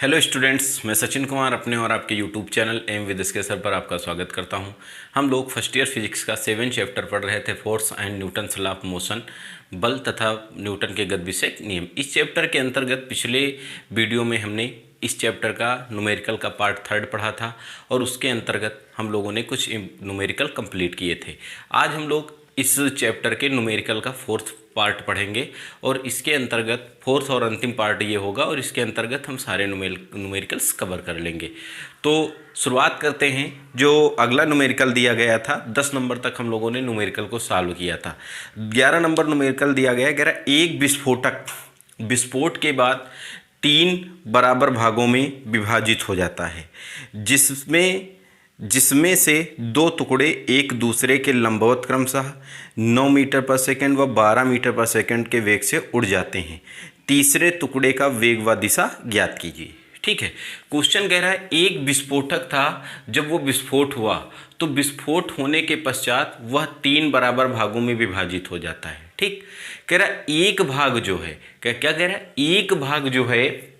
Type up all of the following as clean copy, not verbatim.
Hello students, मैं सचिन कुमार अपने और आपके यूट्यूब चैनल एम विद इसके सर पर आपका स्वागत करता हूं। हम लोग फर्स्ट ईयर फिजिक्स का 7 चैप्टर पढ़ रहे थे, force and Newton's law of motion, बल तथा न्यूटन के गति विषयक नियम। इस चैप्टर के अंतर्गत पिछले वीडियो में हमने इस चैप्टर का न्यूमेरिकल का पार्ट 3 पढ़ा था और उसके अंतर्गत हम लोगों ने कुछ न्यूमेरिकल कंप्लीट किए थे। आज हम लोग इस चैप्टर के न्यूमेरिकल का 4th पार्ट पढ़ेंगे और इसके अंतर्गत 4th और अंतिम पार्ट ये होगा और इसके अंतर्गत हम सारे न्यूमेरिकल्स कवर कर लेंगे। तो शुरुआत करते हैं। जो अगला न्यूमेरिकल दिया गया था 10 नंबर तक हम लोगों ने न्यूमेरिकल को सॉल्व किया था। 11 नंबर न्यूमेरिकल दिया गया, कह रहा एक विस्फोट के बाद 3 बराबर भागों में विभाजित हो जाता है, जिसमें से 2 टुकड़े एक दूसरे के लंबवत क्रमशः 9 मीटर पर सेकंड व 12 मीटर पर सेकंड के वेग से उड़ जाते हैं। तीसरे टुकड़े का वेग व दिशा ज्ञात कीजिए। ठीक है, क्वेश्चन कह रहा है एक विस्फोटक था, जब वो विस्फोट हुआ तो विस्फोट होने के पश्चात वह 3 बराबर भागों में विभाजित हो जाता है। ठीक, कह रहा है एक भाग जो है, क्या कह रहा है, एक भाग जो है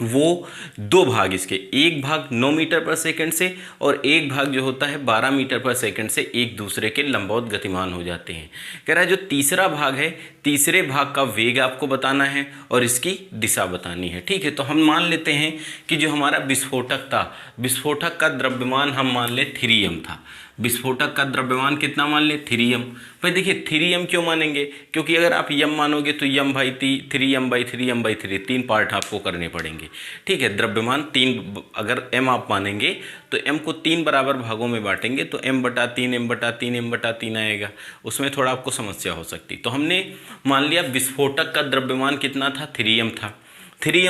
वो 2 भाग, इसके एक भाग 9 मीटर पर सेकंड से और एक भाग जो होता है 12 मीटर पर सेकंड से एक दूसरे के लंबवत गतिमान हो जाते हैं। कह रहा है जो तीसरा भाग है, तीसरे भाग का वेग आपको बताना है और इसकी दिशा बतानी है। ठीक है, तो हम मान लेते हैं कि जो हमारा विस्फोटक था, विस्फोटक का द्रव्यमान हम मान ले 3m था। विस्फोटक का द्रव्यमान कितना मान ले, 3m। भाई देखिए 3m क्यों मानेंगे, क्योंकि अगर आप m मानोगे तो m भाई 3m/3 3 पार्ट आपको करने पड़ेंगे। ठीक है, द्रव्यमान 3, अगर m आप मानेंगे तो m को 3 बराबर भागों में बांटेंगे तो m/3 आएगा। उसमें थोड़ा आपको समस्या हो सकती। तो हमने मान लिया विस्फोटक का द्रव्यमान कितना था, 3m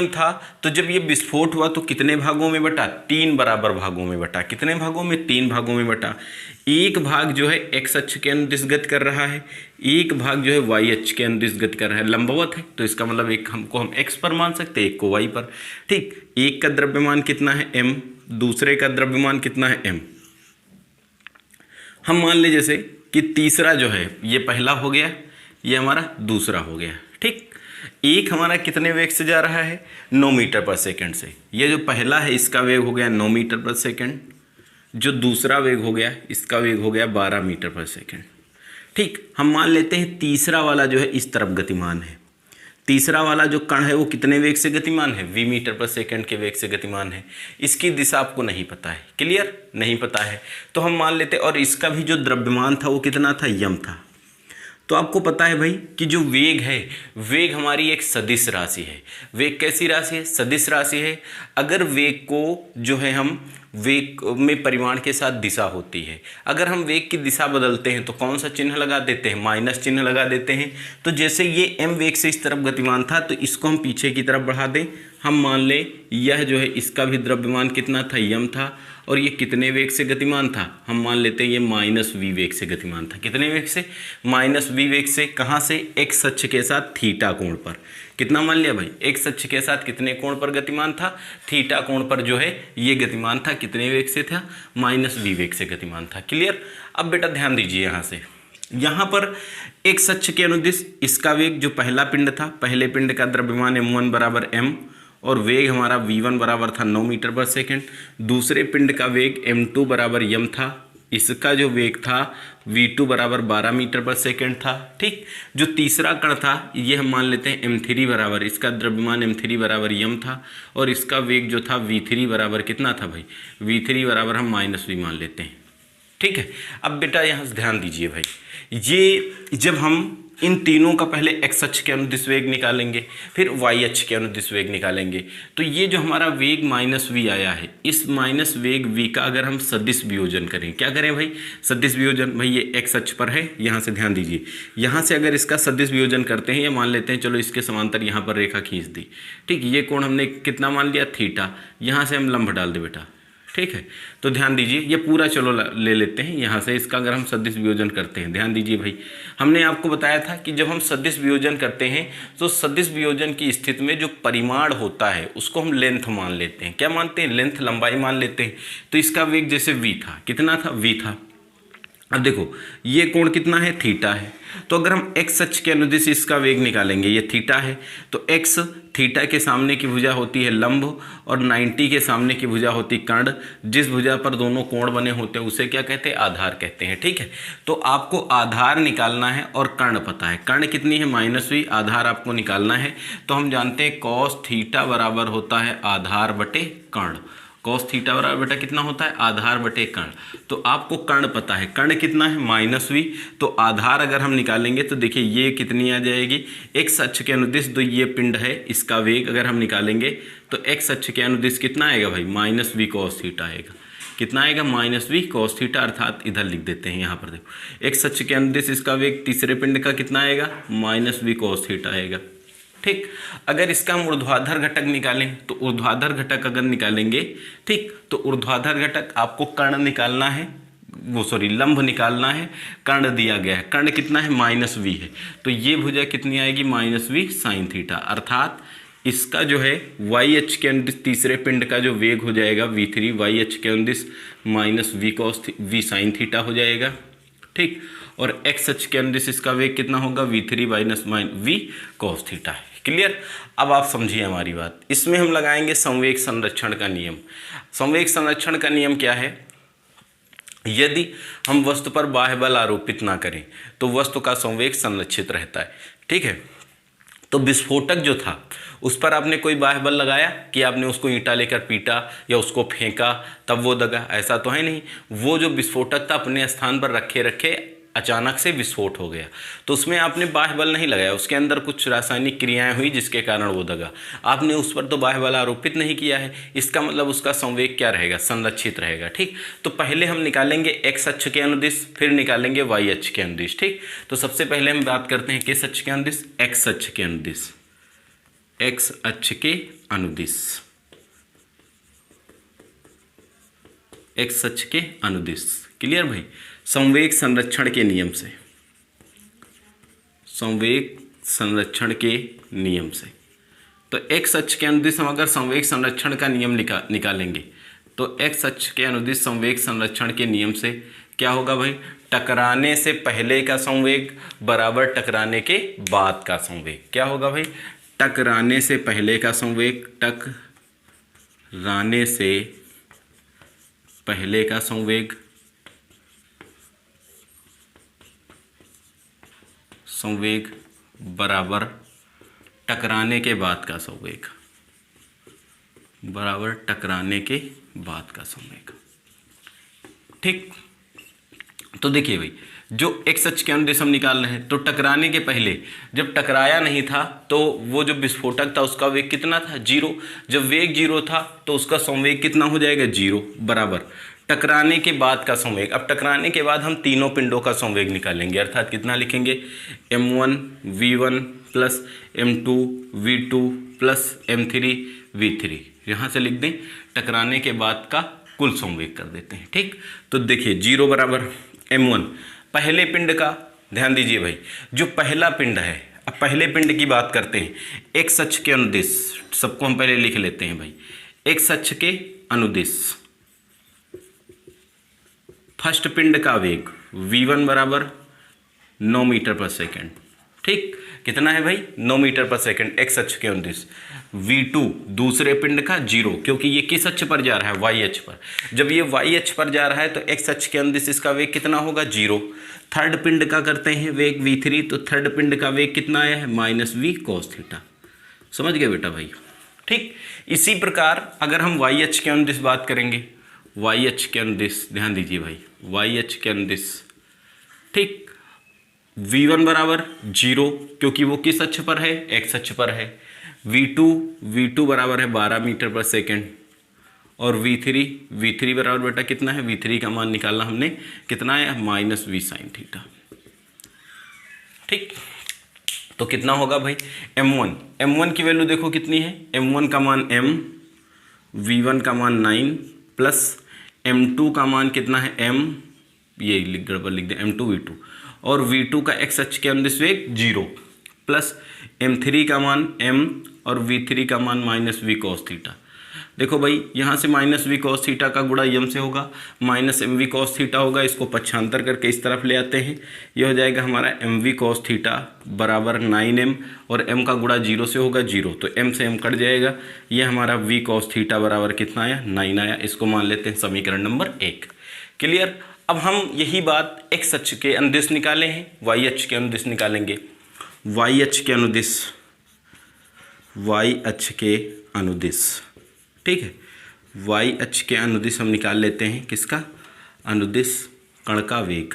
था। तो जब ये विस्फोट हुआ तो कितने भागों में बटा, 3 बराबर भागों में बटा। कितने भागों में, 3 भागों में बटा। एक भाग जो है x अक्ष के अनुदिश गति कर रहा है, एक भाग जो है y अक्ष के अनुदिश गति कर रहा है, लंबवत है, तो इसका मतलब एक हम x पर मान सकते हैं, एक को y पर। ठीक, एक का द्रव्यमान कितना है m, दूसरे का द्रव्यमान कितना है m। हम मान ले जैसे कि तीसरा जो है ये पहला हो गया, ये हमारा दूसरा हो गया। ठीक, एक हमारा कितने वेग से जा रहा है, 9 मीटर पर सेकंड से। ये जो पहला है इसका वेग हो गया 9 मीटर पर सेकंड, जो दूसरा वेग हो गया इसका वेग हो गया 12 मीटर पर सेकंड। ठीक, हम मान लेते हैं तीसरा वाला जो है इस तरफ गतिमान है। तीसरा वाला जो कण है वो कितने वेग से गतिमान है, v मीटर पर सेकंड के वेग से गतिमान है। इसकी दिशा आपको नहीं पता है, क्लियर, नहीं पता है तो हम मान लेते, और इसका भी जो द्रव्यमान था वो कितना था, m था। तो आपको पता है भाई कि जो वेग है, वेग हमारी एक सदिश राशि है। वेग कैसी राशि है, सदिश राशि है। अगर वेग को जो है हम वेग में परिमाण के साथ दिशा होती है, अगर हम वेग की दिशा बदलते हैं तो कौन सा चिन्ह लगा देते हैं, माइनस चिन्ह लगा देते हैं। तो जैसे ये m वेग से इस तरफ गतिमान था तो इसको हम पीछे की तरफ बढ़ा दें। हम मान लें यह जो है इसका भी द्रव्यमान कितना था, m था, और ये कितने वेग से गतिमान था, हम मान लेते हैं ये -v वेग से गतिमान था। कितने वेग से, -v वेग से। कहाँ से, x अक्ष के साथ थीटा कोण पर। कितना मान लिया भाई, x अक्ष के साथ कितने कोण पर गतिमान था, थीटा कोण पर जो है ये गतिमान था। कितने वेग से था, -v वेग से गतिमान था। क्लियर। अब बेटा ध्यान दीजिए, यहाँ पर x अक्ष के अनुदिश इसका वेग, जो पहला पिंड था, पहले पिंड का द्रव्यमान m1 बराबर m और वेग हमारा v1 बराबर था 9 मीटर पर सेकंड। दूसरे पिंड का वेग m2 बराबर m था, इसका जो वेग था v2 बराबर 12 मीटर पर सेकंड था। ठीक, जो तीसरा कण था ये हम मान लेते हैं m3 बराबर, इसका द्रव्यमान m3 बराबर m था और इसका वेग जो था v3 बराबर कितना था भाई, v3 बराबर हम -v मान लेते हैं। ठीक है, अब बेटा यहाँ से ध्यान दीजिए भाई, ये जब हम इन तीनों का पहले x अक्ष के अनुदिश वेग निकालेंगे, फिर y अक्ष के अनुदिश वेग निकालेंगे, तो ये जो हमारा वेग -v आया है, इस माइनस वेग v का अगर हम सदिश वियोजन करें, क्या करें भाई, सदिश वियोजन। भाई ये x अक्ष पर है, यहाँ से ध्यान दीजिए, यहाँ से अगर इसका सदिश वियोजन करते हैं, या मान लेते हैं चलो इसके समांतर यहाँ पर रेखा खींच दी। ठीक, ये कोण हमने कितना मान लिया, थीटा। यहाँ से हम लंब डाल दे बेटा। ठीक है, तो ध्यान दीजिए, ये पूरा चलो ले लेते हैं यहाँ से, इसका अगर हम सदिश वियोजन करते हैं, ध्यान दीजिए भाई, हमने आपको बताया था कि जब हम सदिश वियोजन करते हैं तो सदिश वियोजन की स्थिति में जो परिमाण होता है उसको हम लेंथ मान लेते हैं। क्या मानते हैं, लेंथ, लंबाई मान लेते हैं। तो इसका वेग जैसे v था, कितना था, v था, अब देखो ये कोण कितना है, थीटा है। तो अगर हम एक्स अक्ष के अनुदिश इसका वेग निकालेंगे, ये थीटा है, तो एक्स थीटा के सामने की भुजा होती है लंब और 90 के सामने की भुजा होती कर्ण। जिस भुजा पर दोनों कोण बने होते हैं उसे क्या कहते हैं, आधार कहते हैं। ठीक है, तो आपको आधार निकालना है और कर्ण पता है। कर्ण कितनी है, -v, आधार आपको निकालना है। तो हम जानते हैं कॉस थीटा बराबर होता है आधार बटे कर्ण। कॉस थीटा बराबर बेटा कितना होता है, आधार बटे कर्ण। तो आपको कर्ण पता है, कर्ण कितना है, -v। तो आधार अगर हम निकालेंगे तो देखिए ये कितनी आ जाएगी, एक्स अक्ष के अनुदिश जो ये पिंड है इसका वेग अगर हम निकालेंगे तो एक्स अक्ष के अनुदिश कितना आएगा भाई, -v cos थीटा आएगा। कितना आएगा, -v cos थीटा, अर्थात इधर लिख देते हैं यहाँ पर देखो एक्स अक्ष के अनुदिश इसका वेग तीसरे पिंड का कितना आएगा, -v cos थीटा आएगा। ठीक, अगर इसका हम ऊर्ध्वाधर घटक निकालें तो ऊर्ध्वाधर घटक अगर निकालेंगे, ठीक, तो ऊर्ध्वाधर घटक आपको कर्ण निकालना है, लंब निकालना है। कर्ण दिया गया है, कर्ण कितना है, -v है। तो ये भुजा कितनी आएगी, -v sin थीटा, अर्थात इसका जो है y अक्ष के अनुदिश तीसरे पिंड का जो वेग हो जाएगा v3, y अक्ष के अनुदिश -v sin थीटा हो जाएगा। ठीक, और x अक्ष के अनुदिश इसका वेग कितना होगा, v3 -v cos थीटा है। क्लियर। अब आप समझिए हमारी बात, इसमें हम लगाएंगे संवेग संरक्षण का नियम। संवेग संरक्षण का नियम क्या है, यदि हम वस्तु पर बाह्य बल आरोपित ना करें तो वस्तु का संवेग संरक्षित रहता है। ठीक है, तो विस्फोटक जो था उस पर आपने कोई बाह्य बल लगाया कि आपने उसको ईंटा लेकर पीटा या उसको फेंका तब वो दगा, ऐसा तो है नहीं। वो जो विस्फोटक था अपने स्थान पर रखे रखे अचानक से विस्फोट हो गया, तो उसमें आपने बाह्य बल नहीं लगाया, उसके अंदर कुछ रासायनिक क्रियाएं हुई जिसके कारण वो दगा। आपने उस पर तो बाह्य बल आरोपित नहीं किया है, इसका मतलब उसका संवेग क्या रहेगा, संरक्षित रहेगा। ठीक, तो पहले हम निकालेंगे एक्स अक्ष के अनुदिश, फिर निकालेंगे वाई अक्ष के अनुदिश। ठीक, तो सबसे पहले हम बात करते हैं किस अक्ष के अनुदिश, एक्स अक्ष के अनुदिश। एक्स अक्ष के अनुदिश, एक्स अक्ष के अनुदिश। क्लियर भाई, संवेग संरक्षण के नियम से, संवेग संरक्षण के नियम से। तो एक्स अक्ष के अनुदिश हम अगर संवेग संरक्षण का नियम निकालेंगे तो एक्स अक्ष के अनुदिश संवेग संरक्षण के नियम से क्या होगा भाई, टकराने से पहले का संवेग बराबर टकराने के बाद का संवेग। क्या होगा भाई, टकराने से पहले का संवेग, टकराने से पहले का संवेग, संवेग बराबर टकराने के बाद का संवेग, बराबर टकराने के बाद का संवेग। ठीक, तो देखिए भाई जो एक्स अक्ष के अनुदिश हम निकाल रहे हैं, तो टकराने के पहले जब टकराया नहीं था तो वो जो विस्फोटक था उसका वेग कितना था, 0। जब वेग 0 था तो उसका संवेग कितना हो जाएगा, 0 बराबर टकराने के बाद का संवेग। अब टकराने के बाद हम तीनों पिंडों का संवेग निकालेंगे, अर्थात कितना लिखेंगे, m1 v1 plus m2 v2 plus m3 v3। यहाँ से लिख दें टकराने के बाद का कुल संवेग कर देते हैं। ठीक, तो देखिए 0 बराबर m1 पहले पिंड का, ध्यान दीजिए भाई जो पहला पिंड है, अब पहले पिंड की बात करते हैं, एक्स अक्ष के अनुदिश, सबको हम पहले लिख लेते हैं भाई, एक्स अक्ष के अनुदिश फर्स्ट पिंड का वेग v1 बराबर 9 मीटर पर सेकेंड। ठीक, कितना है भाई, 9 मीटर पर सेकेंड एक्स अक्ष के अनुदिश। v2 दूसरे पिंड का 0, क्योंकि ये किस अक्ष पर जा रहा है, y अक्ष पर। जब ये y अक्ष पर जा रहा है तो x अक्ष के अनुदिश इसका वेग कितना होगा, 0। थर्ड पिंड का करते हैं वेग v3, तो थर्ड पिंड का वेग कितना आया है, -v cos थीटा। समझ गए बेटा भाई। ठीक, इसी प्रकार अगर हम y अक्ष के अनुदिश बात करेंगे, y अक्ष के अनुदिश, ध्यान दीजिए भाई y अक्ष के अनुदिश। ठीक, v1 बराबर 0, क्योंकि वो किस अक्ष पर है, x अक्ष पर है। v2 बराबर है 12 मीटर पर सेकेंड, और v3 बराबर बेटा कितना है, v3 का मान निकालना हमने, कितना है, -v sin थीटा। ठीक, तो कितना होगा भाई, m1 की वैल्यू देखो कितनी है, m1 का मान m, v1 का मान 9 प्लस m2 का मान कितना है m, ये गड़बड़ लिख दें, m2 v2, और v2 का x अक्ष के अनुदिश वेग 0 प्लस m3 का मान m और v3 का मान -v cos थीटा। देखो भाई, यहाँ से माइनस वी कॉस थीटा का गुणा यम से होगा, minus m v cos theta होगा, इसको पक्षांतर करके इस तरफ ले आते हैं, ये हो जाएगा हमारा एम वी कॉस थीटा बराबर 9m, और m का गुणा 0 से होगा 0, तो m से m कट जाएगा, ये हमारा वी कॉस थीटा बराबर कितना आया 9 आया। इसको मान लेते हैं समीकरण नंबर 1। क्लियर। अब हम यही बात x अक्ष के अनुदिश निकाले हैं, y अक्ष के अनुदिश निकालेंगे। y अक्ष के अनुदिश, y अक्ष के अनुदिश, ठीक है, y अक्ष के अनुदिश हम निकाल लेते हैं किसका, अनुदिश कण का वेग,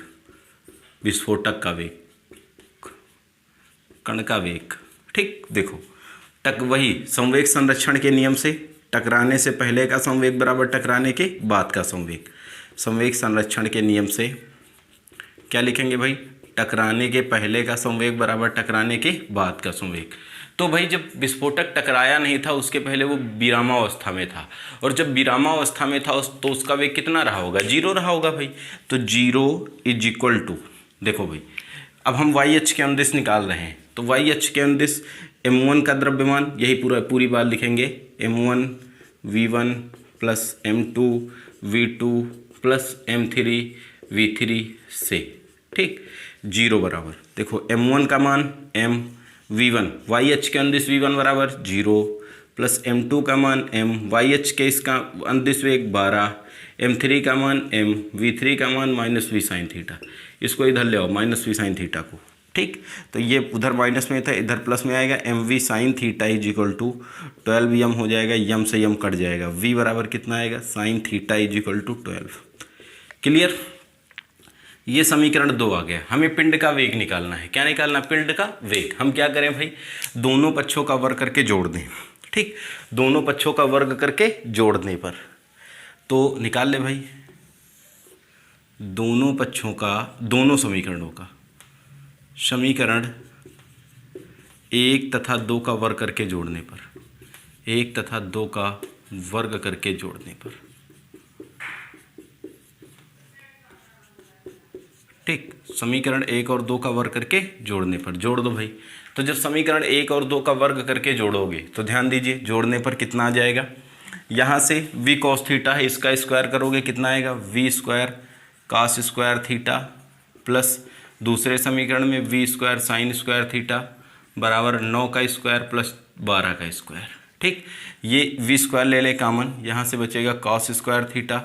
विस्फोटक का वेग, कण का वेग। ठीक, देखो वही संवेग संरक्षण के नियम से, टकराने से पहले का संवेग बराबर टकराने के बाद का संवेग। संवेग संरक्षण के नियम से क्या लिखेंगे भाई, टकराने के पहले का संवेग बराबर टकराने के बाद का संवेग। तो भाई जब विस्फोटक टकराया नहीं था उसके पहले वो विरामावस्था में था, और जब विरामावस्था में था तो उसका वेग कितना रहा होगा, 0 रहा होगा भाई। तो 0 इज इक्वल टू, देखो भाई अब हम y अक्ष के अनुदिश निकाल रहे हैं, तो y अक्ष के अनुदिश m1 का द्रव्यमान, यही पूरी बात लिखेंगे, m1 v1 plus m2 v2 plus m3 v3 से, ठीक, 0 बराबर, देखो m1 का मान m, v1 y अक्ष के अनुदिश v1 बराबर 0 प्लस m2 का मान m, y अक्ष के इसका अनुदिश वेग 12, m3 का मान m, v3 का मान माइनस वी साइन थीटा, इसको इधर ले आओ माइनस वी साइन थीटा को, ठीक। तो ये उधर माइनस में था, इधर प्लस में आएगा, m v sine theta is equal to 12 m हो जाएगा, यम से यम कट जाएगा, v बराबर कितना आएगा, sine theta is equal to 12। Clear. ये समीकरण 2 आ गया। हमें पिंड का वेग निकालना है। क्या निकालना, पिंड का वेग। हम क्या करें भाई, दोनों पक्षों का वर्ग करके जोड़ दें, ठीक, दोनों पक्षों का वर्ग करके जोड़ने पर तो निकाल ले भाई, दोनों पक्षों का, दोनों समीकरणों का, समीकरण 1 तथा 2 का वर्ग करके जोड़ने पर, 1 तथा 2 का वर्ग करके जोड़ने पर, ठीक, समीकरण 1 और 2 का वर्ग करके जोड़ने पर, जोड़ दो भाई। तो जब समीकरण 1 और 2 का वर्ग करके जोड़ोगे तो ध्यान दीजिए जोड़ने पर कितना आ जाएगा, यहाँ से v cos थीटा है, इसका स्क्वायर करोगे कितना आएगा, v square cos square theta plus दूसरे समीकरण में v square sine square theta बराबर 9 का स्क्वायर प्लस 12 का स्क्वायर, ठीक। ये v स्क्वायर ले ले कामन, यहाँ से बचेगा cos square theta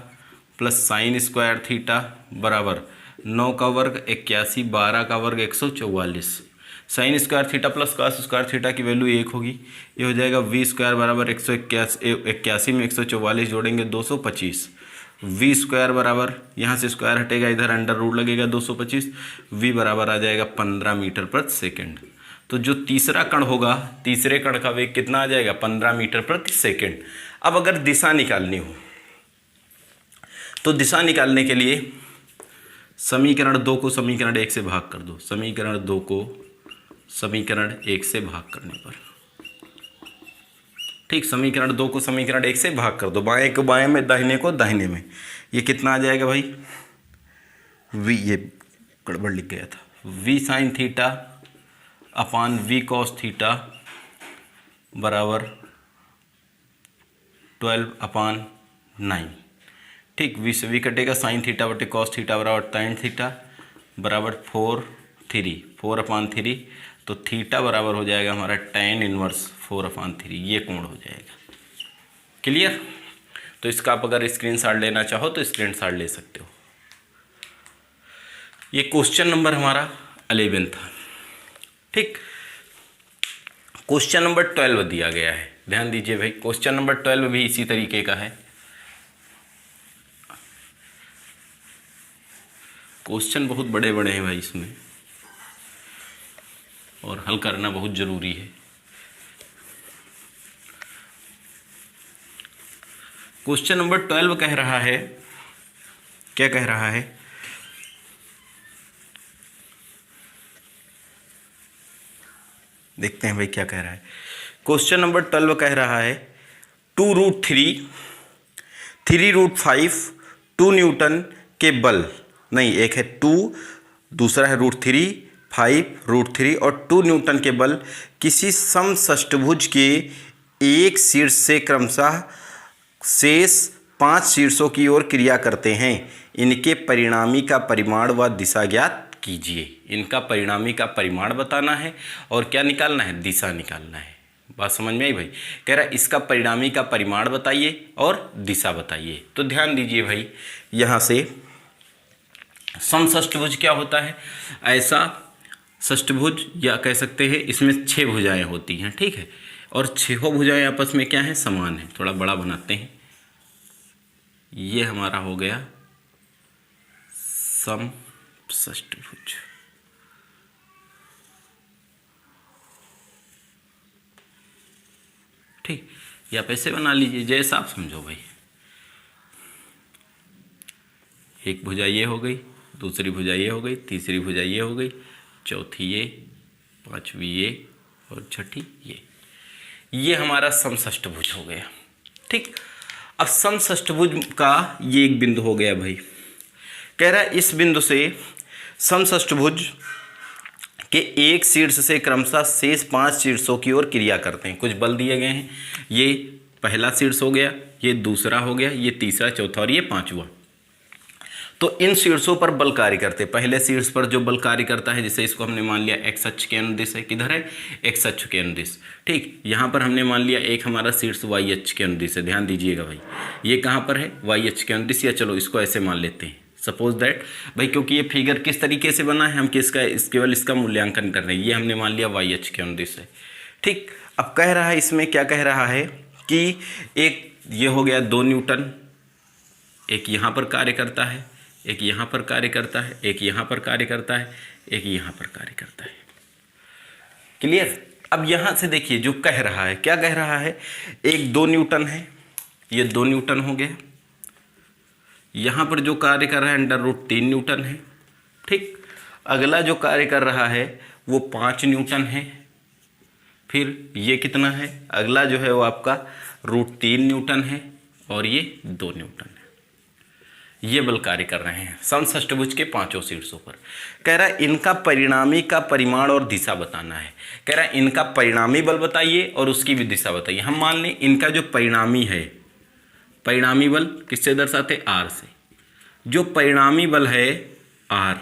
plus sign square theta बराबर 9 का वर्ग 81, 12 का वर्ग 144, sign square theta plus cos square theta की वैल्यू 1 होगी, ये हो जाएगा v स्क्वायर बराबर 181 में 144 जोड़ेंगे 225, v स्क्वायर बराबर, यहाँ से स्क्वायर हटेगा इधर अंडर रूट लगेगा 225, v बराबर आ जाएगा 15 मीटर प्रति सेकेंड। तो जो तीसरा कण होगा, तीसरे कण का वेग कितना आ जाएगा, 15 मीटर प्रति सेकेंड। अब अगर दिशा निकालनी हो तो दिशा निकालने के लिए समीकरण 2 को समीकरण 1 से भाग कर दो, समीकरण 2 को समीकरण 1 से भाग करने पर, ठीक, समीकरण 2 को समीकरण 1 से भाग कर दो, बाएं को बाएं में, दाहिने को दाहिने में, ये कितना आ जाएगा भाई, v, ये गड़बड़ लिख गया था, v sine theta upon v cos theta बराबर 12/9, ठीक, v से v कटेगा, साइन थीटा बटे कॉस थीटा बराबर tan थीटा बराबर 4/3, तो थीटा बराबर हो जाएगा हमारा tan इनवर्स 4/3, ये कोण हो जाएगा। क्लियर। तो इसका आप अगर स्क्रीनशॉट लेना चाहो तो स्क्रीनशॉट ले सकते हो। ये क्वेश्चन नंबर हमारा 11 था, ठीक। क्वेश्चन नंबर 12 दिया गया है, ध्यान दीजिए भाई, क्वेश्चन नंबर 12 भी इसी तरीके का है। क्वेश्चन बहुत बड़े बड़े हैं भाई इसमें, और हल करना बहुत ज़रूरी है। क्वेश्चन नंबर 12 कह रहा है, क्या कह रहा है, देखते हैं भाई क्या कह रहा है। क्वेश्चन नंबर 12 कह रहा है 2√3, 3√5 2 न्यूटन के बल, नहीं एक है 2, दूसरा है √3, 5 √3 और 2 न्यूटन के बल किसी समषष्टभुज के एक शीर्ष से क्रमशः शेष 5 शीर्षों की ओर क्रिया करते हैं। इनके परिणामी का परिमाण व दिशा ज्ञात कीजिए। इनका परिणामी का परिमाण बताना है और क्या निकालना है, दिशा निकालना है। बात समझ में आई भाई। कह रहा है इसका परिणामी का परिमाण बताइए और दिशा बताइए। तो ध्यान दीजिए भाई, यहाँ से समषष्टभुज क्या होता है, ऐसा षष्टभुज या कह सकते हैं इसमें 6 भुजाएं होती हैं, ठीक है। और 6 भुजाएं आपस में क्या है, समान है। थोड़ा बड़ा बनाते हैं, ये हमारा हो गया समषष्टभुज। ठीक, या पैसे बना लीजिए जैसा आप समझो भाई। एक भुजा ये हो गई, दूसरी भुजा ये हो गई, तीसरी भुजा ये हो गई, चौथी ये, पांचवी ये और छठी ये हमारा समषष्टभुज हो गया। ठीक, अब समषष्टभुज का ये एक बिंदु हो गया भाई। कह रहा है इस बिंदु से समषष्टभुज के एक शीर्ष से क्रमशः शेष 5 शीर्षों की ओर क्रिया करते हैं। कुछ बल दिए गए हैं, ये पहला शीर्ष हो गया, ये दूसरा हो गया, ये तीसरा, चौथा और ये पांचवा। तो इन शीर्षों पर बल कार्य करते हैं। पहले शीर्ष पर जो बल कार्य करता है, जैसे इसको हमने मान लिया एक्स अक्ष के अनुदिश है, किधर है, एक्स अक्ष के अनुदिश। ठीक, यहाँ पर हमने मान लिया एक हमारा शीर्ष वाई अक्ष के अनुदिश है। ध्यान दीजिएगा भाई, ये कहाँ पर है, वाई अक्ष के अनुदिश, या चलो इसको ऐसे मान लेते हैं, सपोज दैट भाई, क्योंकि ये फिगर किस तरीके से बना है, हम किसका केवल इसका मूल्यांकन कर रहे हैं। ये हमने मान लिया वाई अक्ष के अनुदिश है। ठीक, अब कह रहा है इसमें क्या कह रहा है कि एक ये हो गया 2 न्यूटन, एक यहाँ पर कार्य करता है, एक यहाँ पर कार्य करता है, एक यहाँ पर कार्य करता है, एक यहाँ पर कार्य करता है। क्लियर। अब यहाँ से देखिए जो कह रहा है, क्या कह रहा है, एक 2 न्यूटन है, ये 2 न्यूटन हो गया। यहाँ पर जो कार्य कर रहा है √3 न्यूटन है। ठीक, अगला जो कार्य कर रहा है वो 5 न्यूटन है। फिर ये कितना है, अगला जो है वो आपका √3 न्यूटन है और ये 2 न्यूटन है। ये बल कार्य कर रहे हैं समषष्टभुज के 5 शीर्षों पर। कह रहा है इनका परिणामी का परिमाण और दिशा बताना है। कह रहा है इनका परिणामी बल बताइए और उसकी भी दिशा बताइए। हम मान लें इनका जो परिणामी है, परिणामी बल किससे दर्शाते, आर से। जो परिणामी बल है आर,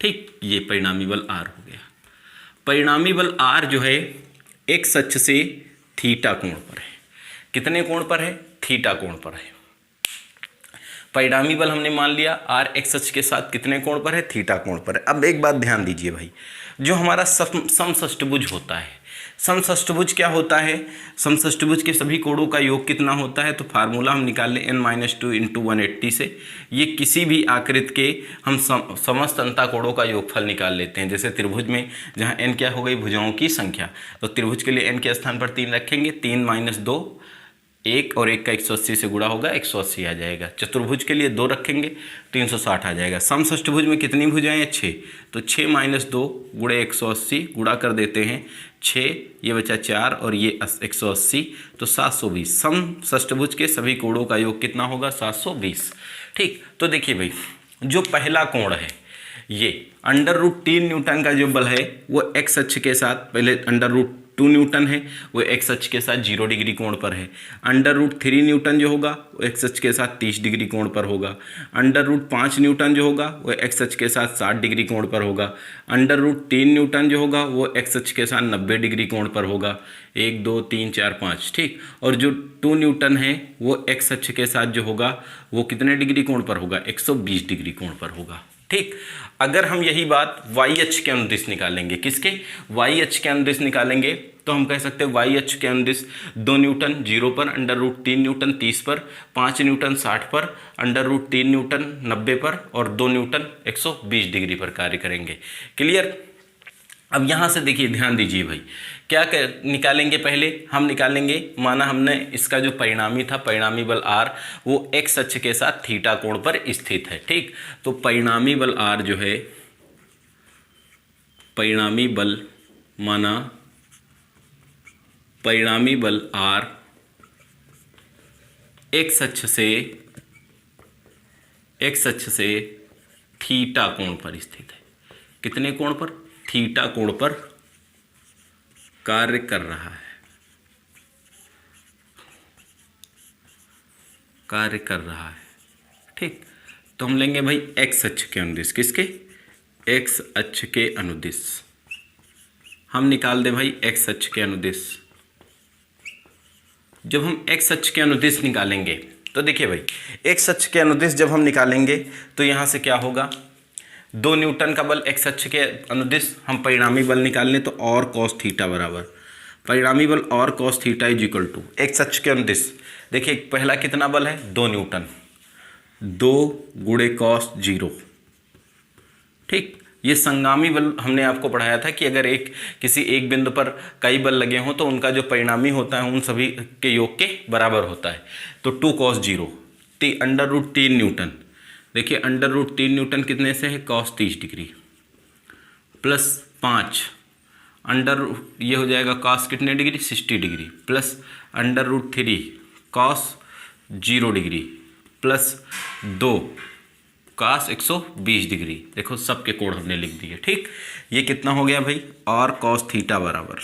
ठीक, ये परिणामी बल आर हो गया। परिणामी बल आर जो है एक्स अक्ष से थीटा कोण पर है। कितने कोण पर है, थीटा कोण पर है। परिणामी बल हमने मान लिया आर एक्स अक्ष के साथ कितने कोण पर है, थीटा कोण पर है। अब एक बात ध्यान दीजिए भाई, जो हमारा समषष्टभुज होता है, समषष्टभुज क्या होता है, समषष्टभुज के सभी कोणों का योग कितना होता है, तो फार्मूला हम निकाल लें n-2 × 180 से। ये किसी भी आकृति के हम समस्त अंतःकोणों का योगफल निकाल लेते हैं। जैसे त्रिभुज में जहाँ n क्या हो गई, भुजाओं की संख्या, तो त्रिभुज के लिए n के स्थान पर 3 रखेंगे, 3 - 2 1 और 1 का 180 से गुणा होगा, 180 आ जाएगा। चतुर्भुज के लिए 2 रखेंगे, 360 आ जाएगा। समषष्टभुज में कितनी भुजाएं हैं, 6, तो 6 - 2 × 180 गुणा कर देते हैं, 6 ये बचा 4 और ये 180, तो 720। समषष्टभुज के सभी कोणों का योग कितना होगा, 720। ठीक, तो देखिए भाई, जो पहला कोण है ये √3 न्यूटन का जो बल है वो एक्स अक्ष के साथ, पहले √2 न्यूटन है वो एक्स अक्ष के साथ 0 डिग्री कोण पर है। √3 न्यूटन जो होगा वो एक्स अक्ष के साथ 30 डिग्री कोण पर होगा। √5 न्यूटन जो होगा वो एक्स अक्ष के साथ 60 डिग्री कोण पर होगा। √3 न्यूटन जो होगा वो एक्स अक्ष के साथ 90 डिग्री कोण पर होगा। 1 2 3 4 5, ठीक। और जो 2 न्यूटन है वो एक्स अक्ष के साथ जो होगा वो कितने डिग्री कोण पर होगा, 120 डिग्री कोण पर होगा। ठीक, अगर हम यही बात वाई अक्ष के अनुदिश निकालेंगे, किसके, वाई अक्ष के अनुदिश निकालेंगे, तो हम कह सकते हैं वाई अक्ष के अनुदिश 2 न्यूटन 0 पर, √3 न्यूटन 30 पर, 5 न्यूटन 60 पर, √3 न्यूटन 90 पर और 2 न्यूटन 120 डिग्री पर कार्य करेंगे। क्लियर। अब यहाँ से देखिए, ध्यान दीजिए भाई, क्या निकालेंगे, पहले हम निकालेंगे, माना हमने इसका जो परिणामी था, परिणामी बल R वो एक्स अक्ष के साथ थीटा कोण पर स्थित है। ठीक, तो परिणामी बल R जो है, परिणामी बल, माना परिणामी बल R एक्स अक्ष से थीटा कोण पर स्थित है। कितने कोण पर, थीटा कोण पर कार्य कर रहा है। कार्य कर रहा है। ठीक, तो हम लेंगे भाई एक्स अक्ष के अनुदिश। किसके? एक्स अक्ष के अनुदिश। हम निकाल दें भाई एक्स अक्ष के अनुदिश। जब हम एक्स अक्ष के अनुदिश निकालेंगे तो देखिए भाई, एक्स अक्ष के अनुदिश जब हम निकालेंगे तो यहाँ से क्या होगा, 2 न्यूटन का बल एक्स अक्ष के अनुदिश। हम परिणामी बल निकाल लें तो और कॉस थीटा बराबर, परिणामी बल और cos theta is equal to x अक्ष के अनुदिश। देखिए पहला कितना बल है, 2 न्यूटन, 2 गुणे कॉस 0। ठीक, ये संगामी बल हमने आपको पढ़ाया था कि अगर किसी एक बिंदु पर कई बल लगे हों तो उनका जो परिणामी होता है उन सभी के योग के बराबर होता है। तो 2 cos 0 √3 न्यूटन। देखिए √3 न्यूटन कितने से है, cos 30 डिग्री, प्लस 5 ये हो जाएगा cos कितने degree, 60 degree, plus √3 cos 0 degree, plus 2 cos 120 degree. देखो सबके कोण हमने लिख दिए। ठीक, ये कितना हो गया भाई, और cos थीटा बराबर,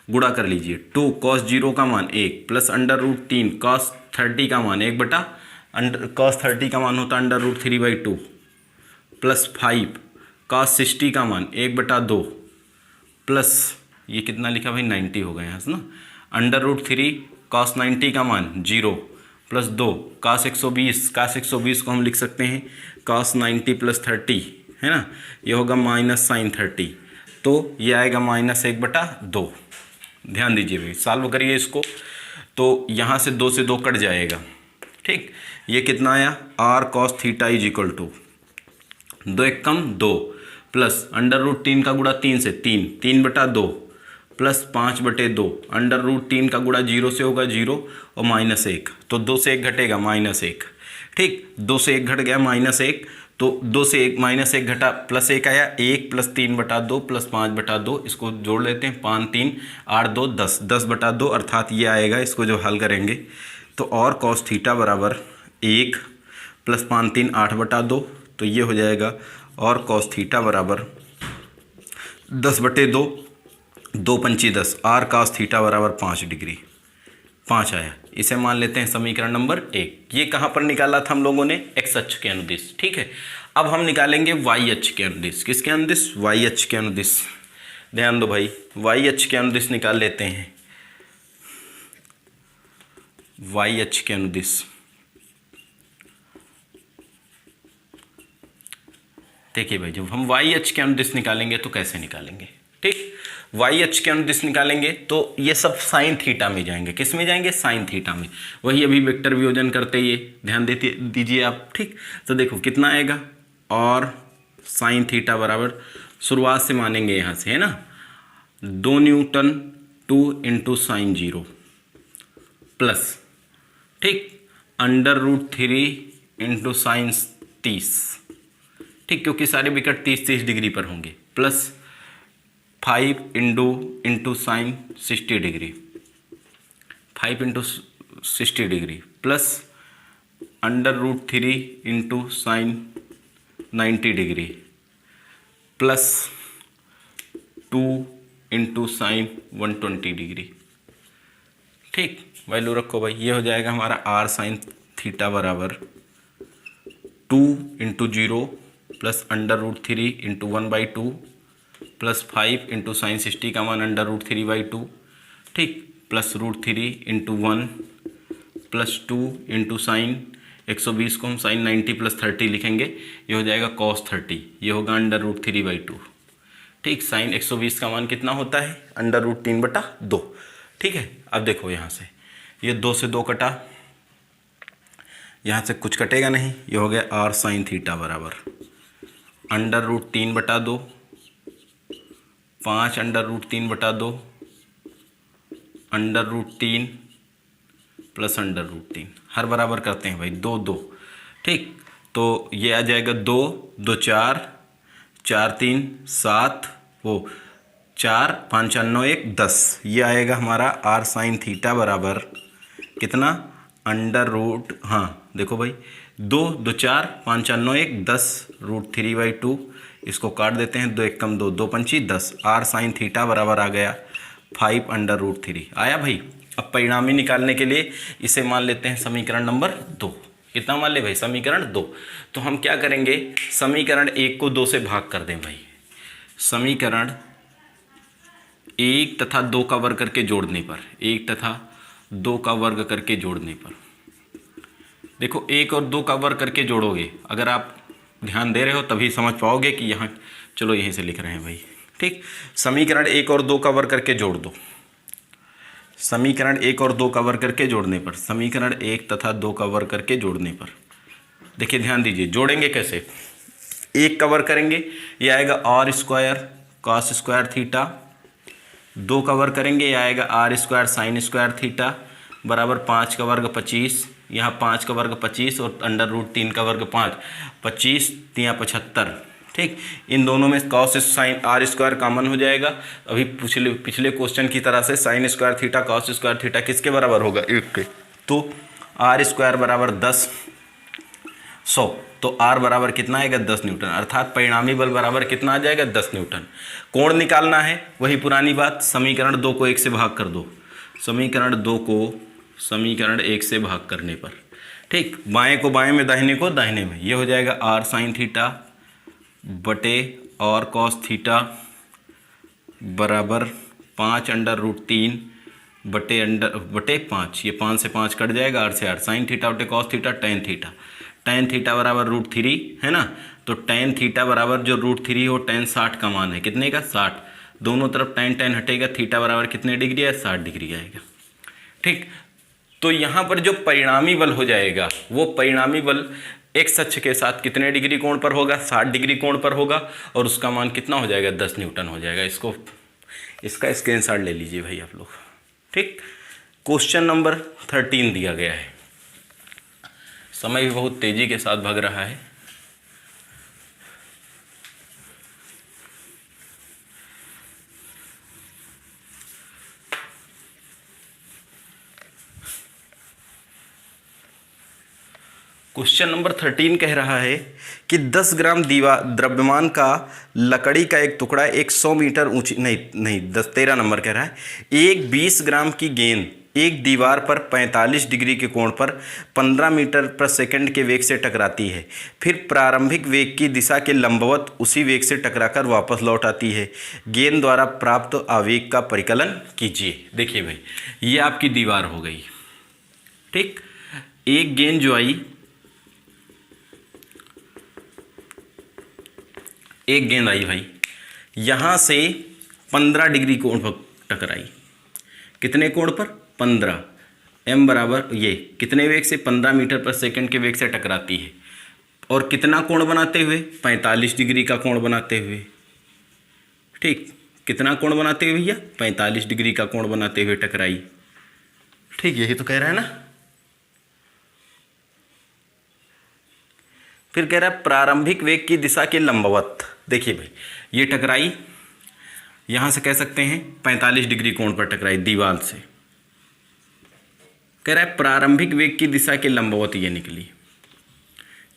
गुणा कर लीजिए, 2 cos 0 का मान 1 प्लस √3 cos 30 का मान 1 बटा cos 30 का मान होता √3/2 प्लस 5 cos 60 का मान 1/2 प्लस ये कितना लिखा भाई, 90 हो गए यहाँ से ना, √3 cos 90 का मान 0 प्लस 2 cos 120 को हम लिख सकते हैं cos 90 प्लस 30 है ना, ये होगा माइनस साइन 30, तो ये आएगा -1/2। ध्यान दीजिए भाई, सॉल्व करिए इसको, तो यहाँ से 2 से 2 कट जाएगा। ठीक, ये कितना आया, r cos theta is equal to 2 1 कम 2 प्लस √3 का गुणा 3 से 3/2 प्लस 5/2 √3 का गुणा 0 से होगा 0 और -1, तो 2 से 1 घटेगा -1। ठीक, 2 से 1 घट गया -1, तो 2 से 1 घटा प्लस 1 आया, 1 प्लस 3/2 प्लस 5/2, इसको जोड़ लेते हैं, 5 3 8 2 10, 10/2 अर्थात ये आएगा। इसको जो हल करेंगे तो और cos थीटा बराबर 1 प्लस 5 3 8/2, तो ये हो जाएगा और cos थीटा बराबर 10/2, 2 पंची 10, r cos थीटा बराबर 5 डिग्री, 5 आया। इसे मान लेते हैं समीकरण नंबर 1। ये कहाँ पर निकाला था हम लोगों ने, एक्स अक्ष के अनुदिश। ठीक है, अब हम निकालेंगे वाई अक्ष के अनुदिश। किसके अनुदिश, वाई अक्ष के अनुदिश। ध्यान दो भाई, वाई अक्ष के अनुदिश निकाल लेते हैं, वाई अक्ष के अनुदिश। देखिए भाई, जब हम वाई अक्ष के अनुदिश निकालेंगे तो कैसे निकालेंगे। ठीक, वाई अक्ष के अनुदिश निकालेंगे तो ये सब साइन थीटा में जाएंगे। किस में जाएंगे, साइन थीटा में। वही अभी वेक्टर वियोजन करते ही ध्यान देते दीजिए आप। ठीक, तो देखो कितना आएगा, और साइन थीटा बराबर, शुरुआत से मानेंगे यहाँ से है ना, 2 न्यूटन 2 × साइन 0 प्लस, ठीक, √3 × साइन 30। ठीक, क्योंकि सारे विकट 30 डिग्री पर होंगे, plus 5 × sine 60 degree, 5 × 60 degree, plus √3 × sine 90 degree, plus 2 × sine 120 degree. ठीक, वैल्यू रखो भाई, ये हो जाएगा हमारा r साइन थीटा बराबर 2 × 0 प्लस √3 × 1/2 प्लस 5 × साइन 60 का मान √3/2। ठीक, प्लस √3 × 1 प्लस 2 × साइन 120 को हम साइन 90 प्लस 30 लिखेंगे, ये हो जाएगा cos 30, ये होगा √3/2। ठीक, साइन 120 का मान कितना होता है, √3/2। ठीक है, अब देखो यहाँ से ये 2 से 2 कटा, यहाँ से कुछ कटेगा नहीं, ये हो गया r साइन थीटा बराबर √3/2, 5 √3/2 √3 प्लस √3, हर बराबर करते हैं भाई, 2 2। ठीक, तो ये आ जाएगा 2 2 4 4 3 7, वो 4 5 9 1 10, ये आएगा हमारा r साइन थीटा बराबर कितना, हाँ देखो भाई, 2 2 4 5 9 1 10 √3/2, इसको काट देते हैं, 2 1 कम 2, 2 पंची 10, r साइन थीटा बराबर आ गया 5 √3 आया भाई। अब परिणामी निकालने के लिए इसे मान लेते हैं समीकरण नंबर 2। कितना मान ले भाई? समीकरण 2। तो हम क्या करेंगे, समीकरण 1 को 2 से भाग कर दें भाई। समीकरण 1 तथा 2 का वर्ग करके जोड़ने पर, 1 तथा 2 का वर्ग करके जोड़ने पर, देखो 1 और 2 का वर्ग करके जोड़ोगे, अगर आप ध्यान दे रहे हो तभी समझ पाओगे कि यहाँ, चलो यहीं से लिख रहे हैं भाई। ठीक, समीकरण 1 और 2 का वर्ग करके जोड़ दो। समीकरण 1 और 2 का वर्ग करके जोड़ने पर, समीकरण 1 तथा 2 का वर्ग करके जोड़ने पर, देखिए ध्यान दीजिए, जोड़ेंगे कैसे? 1 का वर्ग करेंगे, ये आएगा r square cos square theta. 2 का वर्ग करेंगे, ये आएगा r square sine square theta बराबर 5 का वर्ग 25, यहाँ 5 का वर्ग 25 और अंडर रूट 3 का वर्ग 5, 25 3 75। ठीक, इन दोनों में cos sine r square common हो जाएगा। अभी पिछले क्वेश्चन की तरह से sine square theta cos square theta किसके बराबर होगा? 1 के। तो आर स्क्वायर बराबर 10 100, तो आर बराबर कितना आएगा? 10 न्यूटन, अर्थात परिणामी बल बराबर कितना आ जाएगा? 10 न्यूटन। कोण निकालना है, वही पुरानी बात, समीकरण 2 को 1 से भाग कर दो। समीकरण 2 को समीकरण 1 से भाग करने पर, ठीक, बाएं को बाएं में, दाहिने को दाहिने में, ये हो जाएगा आर साइन थीटा बटे और कॉस थीटा बराबर 5 अंडर रूट 3 बटे 5, ये 5 से 5 कट जाएगा, आर से आर, साइन थीटा बटे कॉस थीटा टेन थीटा बराबर रूट 3 है ना। तो टेन थीटा बराबर जो रूट 3 हो, टेन 60 का मान है, कितने का? 60। दोनों तरफ टेन हटेगा, थीटा बराबर कितने डिग्री है? 60 डिग्री आएगा। ठीक, तो यहाँ पर जो परिणामी बल हो जाएगा, वो परिणामी बल एक्स अक्ष के साथ कितने डिग्री कोण पर होगा? 60 डिग्री कोण पर होगा, और उसका मान कितना हो जाएगा? 10 न्यूटन हो जाएगा। इसका स्क्रीनशॉट ले लीजिए भाई आप लोग। ठीक, क्वेश्चन नंबर 13 दिया गया है। समय भी बहुत तेजी के साथ भाग रहा है। क्वेश्चन नंबर 13 कह रहा है कि 10 ग्राम द्रव्यमान का लकड़ी का एक टुकड़ा एक 100 मीटर ऊंची, नहीं 13 नंबर कह रहा है, एक 20 ग्राम की गेंद एक दीवार पर 45 डिग्री के कोण पर 15 मीटर पर सेकंड के वेग से टकराती है, फिर प्रारंभिक वेग की दिशा के लंबवत उसी वेग से टकराकर वापस लौट आती है। गेंद द्वारा प्राप्त आवेग का परिकलन कीजिए। देखिए भाई, ये आपकी दीवार हो गई। ठीक, एक गेंद जो आई, एक गेंद आई भाई, यहाँ से 15 डिग्री कोण पर टकराई। कितने कोण पर? 15। m बराबर ये कितने वेग से? 15 मीटर पर सेकंड के वेग से टकराती है, और कितना कोण बनाते हुए? 45 डिग्री का कोण बनाते हुए। ठीक, कितना कोण बनाते हुए भैया? 45 डिग्री का कोण बनाते हुए टकराई। ठीक, यही तो कह रहा है ना। फिर कह रहा है प्रारंभिक वेग की दिशा के लंबवत। देखिए भाई, ये टकराई, यहां से कह सकते हैं 45 डिग्री कोण पर टकराई दीवार से। कह रहा है प्रारंभिक वेग की दिशा के लंबवत ये निकली,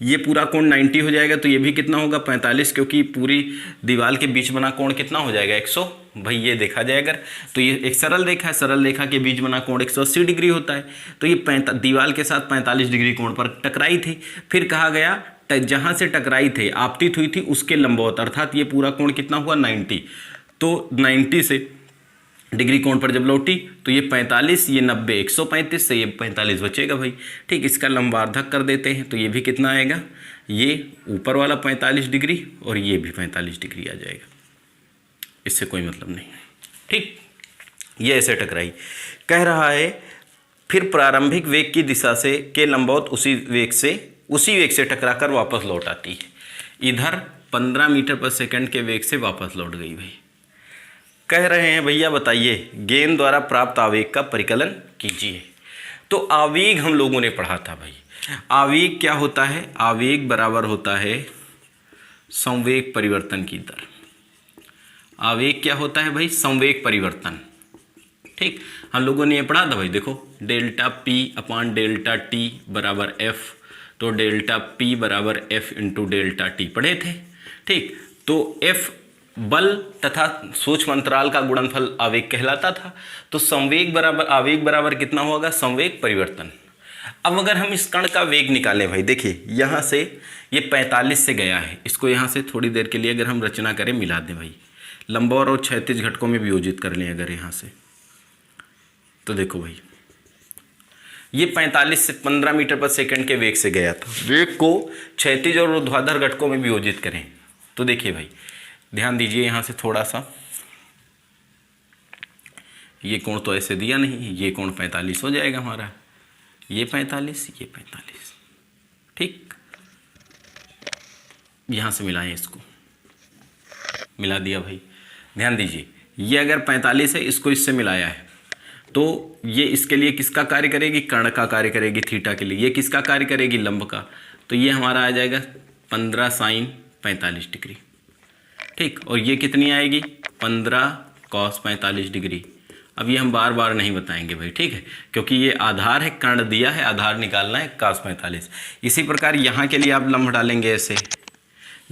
ये पूरा कोण 90 हो जाएगा, तो ये भी कितना होगा? 45, क्योंकि पूरी दीवार के बीच बना कोण कितना हो जाएगा? 100। भाई ये देखा जाए अगर, तो ये एक सरल रेखा है, सरल रेखा के बीच बना कोण 180 डिग्री होता है, तो ये दीवार के साथ 45 डिग्री कोण पर टकराई थी। फिर कहा गया जहाँ से टकराई थे, आपतित हुई थी, उसके लंबवत, अर्थात ये पूरा कोण कितना हुआ? 90। तो 90 से डिग्री कोण पर जब लौटी तो ये 45, ये 90, 135 से ये 45 बचेगा भाई। ठीक, इसका लंबार्धक कर देते हैं, तो ये भी कितना आएगा? ये ऊपर वाला 45 डिग्री और ये भी 45 डिग्री आ जाएगा। इससे कोई मतलब नहीं। ठीक, ये ऐसे टकराई। कह रहा है फिर प्रारंभिक वेग की दिशा से के लंबवत उसी वेग से टकराकर वापस लौट आती है। इधर 15 मीटर पर सेकंड के वेग से वापस लौट गई भाई। कह रहे हैं भैया बताइए, गेंद द्वारा प्राप्त आवेग का परिकलन कीजिए। तो आवेग हम लोगों ने पढ़ा था भाई। आवेग क्या होता है? आवेग बराबर होता है संवेग परिवर्तन की दर। आवेग क्या होता है भाई? संवेग परिवर्तन। ठीक, हम लोगों ने ये पढ़ा था भाई। देखो, delta P upon delta T बराबर एफ, तो डेल्टा पी बराबर एफ इंटू डेल्टा टी पढ़े थे। ठीक, तो एफ बल तथा सूक्ष्म अंतराल का गुणनफल आवेग कहलाता था। तो संवेग बराबर आवेग बराबर कितना होगा, संवेग परिवर्तन। अब अगर हम इस कण का वेग निकालें भाई, देखिए यहाँ से ये 45 से गया है, इसको यहाँ से थोड़ी देर के लिए अगर हम रचना करें, मिला दें भाई, लंबवत और क्षैतिज घटकों में वियोजित कर लें अगर यहाँ से, तो देखो भाई ये 45 से 15 मीटर पर सेकंड के वेग से गया था। वेग को क्षैतिज और ऊर्ध्वाधर घटकों में वियोजित करें तो देखिए भाई, ध्यान दीजिए यहाँ से थोड़ा सा, ये कोण तो ऐसे दिया नहीं, ये कोण 45 हो जाएगा हमारा, ये 45, ये 45, ठीक। यहाँ से मिलाएं, इसको मिला दिया भाई। ध्यान दीजिए ये अगर 45 है, इसको इससे मिलाया है, तो ये इसके लिए किसका कार्य करेगी, कर्ण का कार्य करेगी थीटा के लिए। ये किसका कार्य करेगी, लंब का। तो ये हमारा आ जाएगा 15 साइन 45 डिग्री, ठीक। और ये कितनी आएगी, 15 कॉस 45 डिग्री। अब ये हम बार बार नहीं बताएंगे भाई, ठीक है, क्योंकि ये आधार है, कर्ण दिया है, आधार निकालना है cos 45। इसी प्रकार यहाँ के लिए आप लंब डालेंगे ऐसे,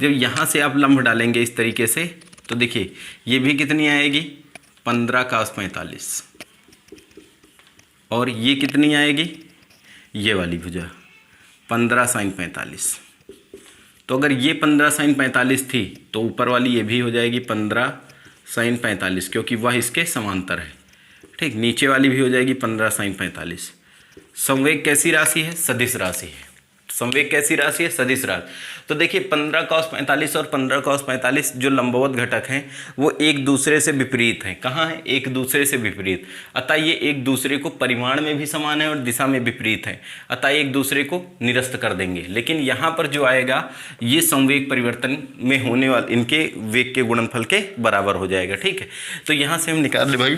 जब यहाँ से आप लंब डालेंगे इस तरीके से, तो देखिए ये भी कितनी आएगी, 15 cos 45, और ये कितनी आएगी, ये वाली भुजा 15 साइन 45। तो अगर ये 15 साइन 45 थी तो ऊपर वाली ये भी हो जाएगी 15 साइन 45, क्योंकि वह इसके समांतर है, ठीक। नीचे वाली भी हो जाएगी 15 साइन 45। संवेग कैसी राशि है, सदिश राशि है। संवेग कैसी राशि है, सदिश राशि। तो देखिए 15 cos 45 और 15 cos 45 जो लंबवत घटक हैं वो एक दूसरे से विपरीत हैं। कहाँ है, एक दूसरे से विपरीत, अतः ये एक दूसरे को परिमाण में भी समान है और दिशा में विपरीत है, अतः एक दूसरे को निरस्त कर देंगे। लेकिन यहाँ पर जो आएगा ये संवेग परिवर्तन में होने वाले इनके वेग के गुणनफल के बराबर हो जाएगा, ठीक है। तो यहाँ से हम निकाल ले भाई,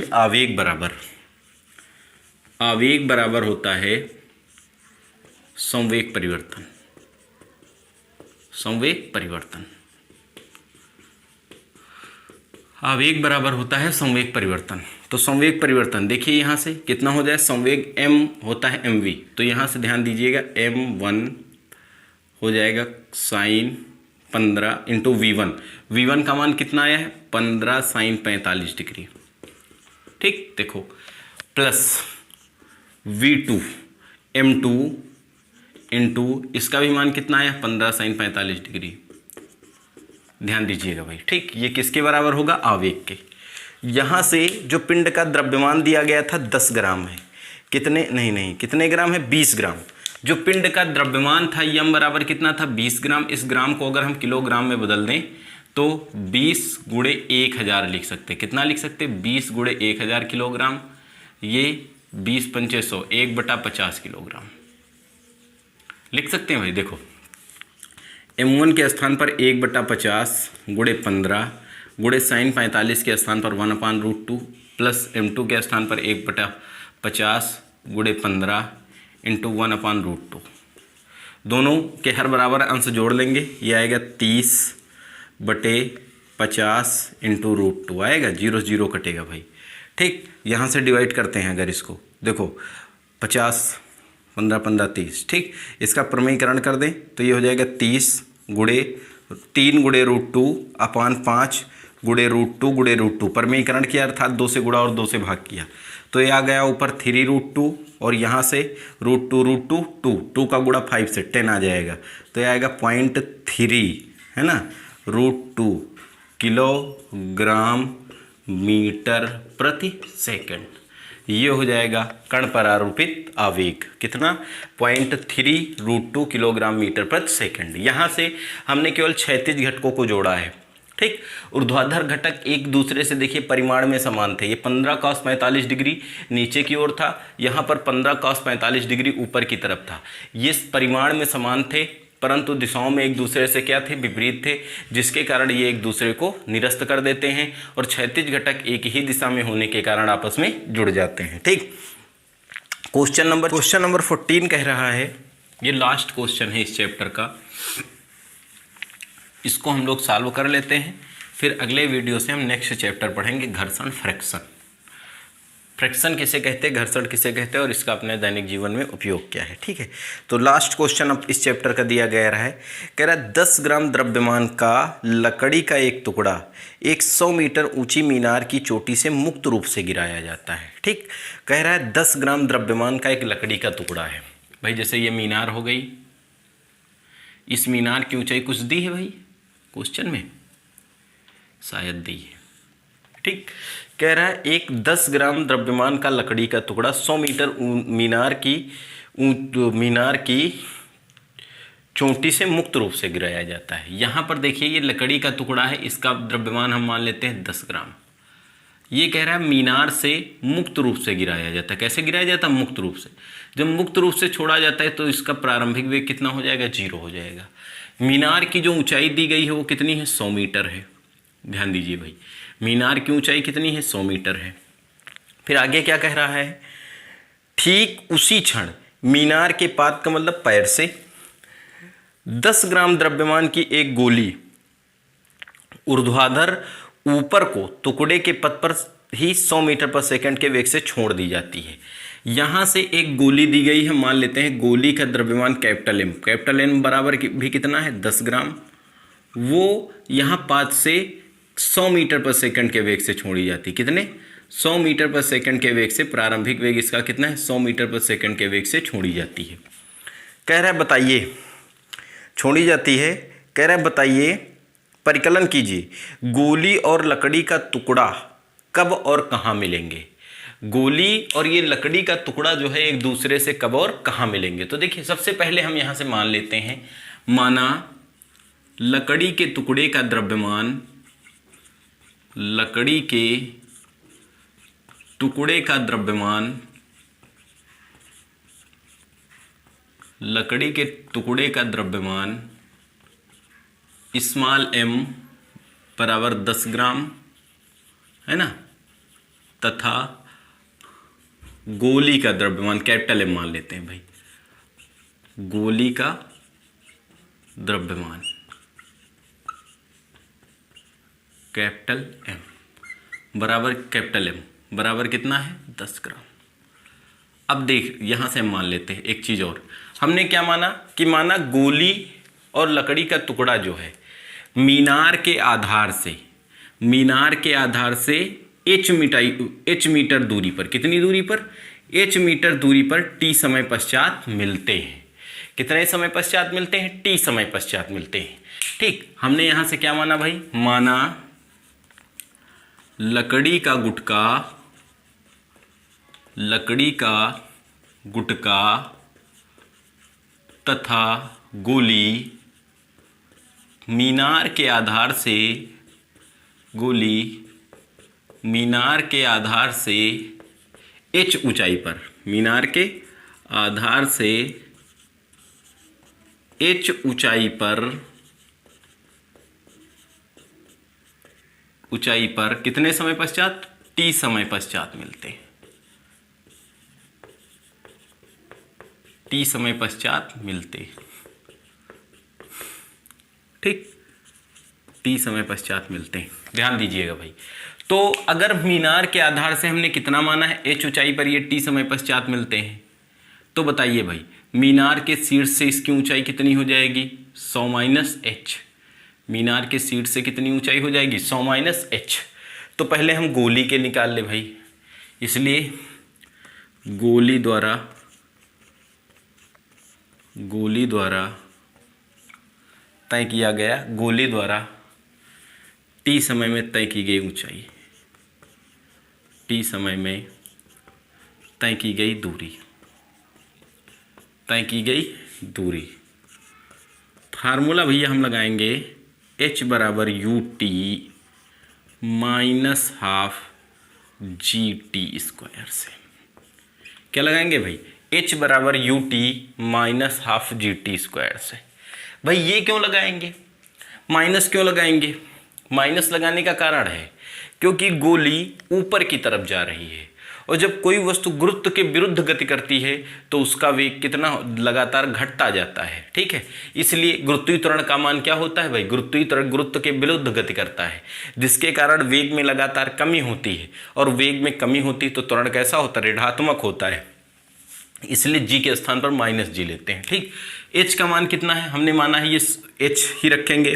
आवेग बराबर होता है संवेग परिवर्तन। संवेग परिवर्तन, आवेग बराबर होता है संवेग परिवर्तन। तो संवेग परिवर्तन देखिए यहाँ से कितना हो जाए, संवेग m होता है mv, तो यहाँ से ध्यान दीजिएगा m1 हो जाएगा साइन 15 इंटू v1 का मान कितना आया है, 15 साइन 45 डिग्री, ठीक। देखो प्लस v2 m2 इंटू इसका भी मान कितना आया, 15 साइन 45 डिग्री। ध्यान दीजिएगा भाई, ठीक। ये किसके बराबर होगा, आवेग के। यहाँ से जो पिंड का द्रव्यमान दिया गया था 10 ग्राम है, कितने नहीं कितने ग्राम है, 20 ग्राम। जो पिंड का द्रव्यमान था यम बराबर कितना था, 20 ग्राम। इस ग्राम को अगर हम किलोग्राम में बदल दें तो 20 गुणे 1000 लिख सकते। कितना लिख सकते, 20 गुणे 1000 किलोग्राम। ये 20 पंचे 100, 1/50 किलोग्राम लिख सकते हैं भाई। देखो m1 के स्थान पर 1/50 गुणे 15 गुणे साइन 45 के स्थान पर 1/√2 प्लस m2 के स्थान पर 1/50 गुणे 15 इंटू 1/√2। दोनों के हर बराबर अंश जोड़ लेंगे, ये आएगा 30/50 इंटू √2 आएगा, 0 0 कटेगा भाई, ठीक। यहाँ से डिवाइड करते हैं अगर इसको, देखो 50 15 15 30, ठीक। इसका प्रमेयीकरण कर दें तो ये हो जाएगा 30 गुणे 3 गुणे √2 अपान 5 गुणे √2 गुणे √2। प्रमेयीकरण किया अर्थात 2 से गुणा और 2 से भाग किया, तो ये आ गया ऊपर 3√2 और यहाँ से √2 2 का गुणा 5 से 10 आ जाएगा, तो ये आएगा 0.3 है ना, √2 किलोग्राम मीटर प्रति सेकंड। ये हो जाएगा कण पर आरोपित आवेग, कितना, 0.3 √2 किलोग्राम मीटर प्रति सेकंड। यहाँ से हमने केवल क्षैतिज घटकों को जोड़ा है, ठीक। ऊर्ध्वाधर घटक एक दूसरे से देखिए परिमाण में समान थे। ये 15 cos 45 डिग्री नीचे की ओर था, यहाँ पर 15 cos 45 डिग्री ऊपर की तरफ था। ये परिमाण में समान थे परंतु दिशाओं में एक दूसरे से क्या थे, विपरीत थे, जिसके कारण ये एक दूसरे को निरस्त कर देते हैं और क्षैतिज घटक एक ही दिशा में होने के कारण आपस में जुड़ जाते हैं, ठीक। क्वेश्चन नंबर 14 कह रहा है, ये लास्ट क्वेश्चन है इस चैप्टर का, इसको हम लोग सॉल्व कर लेते हैं, फिर अगले वीडियो से हम नेक्स्ट चैप्टर पढ़ेंगे घर्षण फ्रैक्शन। फ्रिक्शन किसे कहते हैं, घर्षण किसे कहते हैं और इसका अपने दैनिक जीवन में उपयोग क्या है। ठीक है, तो लास्ट क्वेश्चन अब इस चैप्टर का दिया गया है, कह रहा है 10 ग्राम द्रव्यमान का लकड़ी का एक टुकड़ा एक 100 मीटर ऊंची मीनार की चोटी से मुक्त रूप से गिराया जाता है। ठीक, कह रहा है 10 ग्राम द्रव्यमान का एक लकड़ी का टुकड़ा है। भाई जैसे ये मीनार हो गई, इस मीनार की ऊंचाई कुछ दी है भाई क्वेश्चन में, शायद दी है। ठीक, कह रहा है एक 10 ग्राम द्रव्यमान का लकड़ी का टुकड़ा 100 मीटर मीनार की चोटी से मुक्त रूप से गिराया जाता है। यहाँ पर देखिए ये लकड़ी का टुकड़ा है, इसका द्रव्यमान हम मान लेते हैं 10 ग्राम। ये कह रहा है मीनार से मुक्त रूप से गिराया जाता है। कैसे गिराया जाता है? मुक्त रूप से। जब मुक्त रूप से छोड़ा जाता है तो इसका प्रारंभिक वेग कितना हो जाएगा? 0 हो जाएगा। मीनार की जो ऊंचाई दी गई है वो कितनी है? 100 मीटर है। ध्यान दीजिए भाई, मीनार की ऊंचाई कितनी है? 100 मीटर है। फिर आगे क्या कह रहा है? ठीक उसी क्षण मीनार के पाद का मतलब पैर से 10 ग्राम द्रव्यमान की एक गोली ऊर्ध्वाधर ऊपर को टुकड़े के पथ पर ही 100 मीटर पर सेकंड के वेग से छोड़ दी जाती है। यहाँ से एक गोली दी गई है, मान लेते हैं गोली का द्रव्यमान कैपिटल एम। कैपिटल एम बराबर भी कितना है? 10 ग्राम। वो यहाँ पाद से 100 मीटर पर सेकंड के वेग से छोड़ी जाती है। कितने? 100 मीटर पर सेकंड के वेग से। प्रारंभिक वेग इसका कितना है? 100 मीटर पर सेकंड के वेग से छोड़ी जाती है। कह रहा है बताइए, छोड़ी जाती है, कह रहा है बताइए, परिकलन कीजिए, गोली और लकड़ी का टुकड़ा कब और कहाँ मिलेंगे? गोली और ये लकड़ी का टुकड़ा जो है एक दूसरे से कब और कहाँ मिलेंगे? तो देखिए सबसे पहले हम यहाँ से मान लेते हैं, माना लकड़ी के टुकड़े का द्रव्यमान, लकड़ी के टुकड़े का द्रव्यमान, लकड़ी के टुकड़े का द्रव्यमान स्मॉल m बराबर 10 ग्राम है ना, तथा गोली का द्रव्यमान कैपिटल M मान लेते हैं भाई, गोली का द्रव्यमान कैपिटल M बराबर कैपिटल M बराबर कितना है? 10 ग्राम। अब देख यहाँ से हम मान लेते हैं एक चीज़ और। हमने क्या माना कि माना गोली और लकड़ी का टुकड़ा जो है मीनार के आधार से h मीटर दूरी पर, कितनी दूरी पर? h मीटर दूरी पर t समय पश्चात मिलते हैं। कितने समय पश्चात मिलते हैं? t समय पश्चात मिलते हैं। ठीक, हमने यहाँ से क्या माना भाई? माना लकड़ी का गुटका तथा गोली मीनार के आधार से h ऊंचाई पर, मीनार के आधार से h ऊंचाई पर कितने समय पश्चात? t समय पश्चात मिलते हैं। t समय पश्चात मिलते, ठीक, t समय पश्चात मिलते हैं। ध्यान दीजिएगा भाई। तो अगर मीनार के आधार से हमने कितना माना है? h ऊंचाई पर ये t समय पश्चात मिलते हैं, तो बताइए भाई मीनार के शीर्ष से इसकी ऊंचाई कितनी हो जाएगी? 100 माइनस h। मीनार के शीर्ष से कितनी ऊंचाई हो जाएगी? 100 माइनस h। तो पहले हम गोली के निकाल ले भाई, इसलिए गोली द्वारा तय किया गया, गोली द्वारा t समय में तय की गई ऊंचाई, t समय में तय की गई दूरी, फार्मूला भैया हम लगाएंगे h बराबर ut minus half GT square से। क्या लगाएंगे भाई? h बराबर ut minus half GT square से। भाई ये क्यों लगाएंगे? माइनस क्यों लगाएंगे? माइनस लगाने का कारण है क्योंकि गोली ऊपर की तरफ जा रही है और जब कोई वस्तु गुरुत्व के विरुद्ध गति करती है तो उसका वेग कितना लगातार घटता जाता है। ठीक है, इसलिए गुरुत्वीय त्वरण का मान क्या होता है भाई, गुरुत्वीय त्वरण गुरुत्व के विरुद्ध गति करता है, जिसके कारण वेग में लगातार कमी होती है, और वेग में कमी होती है तो त्वरण कैसा होता है, ऋणात्मक होता है, इसलिए जी के स्थान पर माइनस जी लेते हैं। ठीक, एच का मान कितना है, हमने माना है ये एच ही रखेंगे।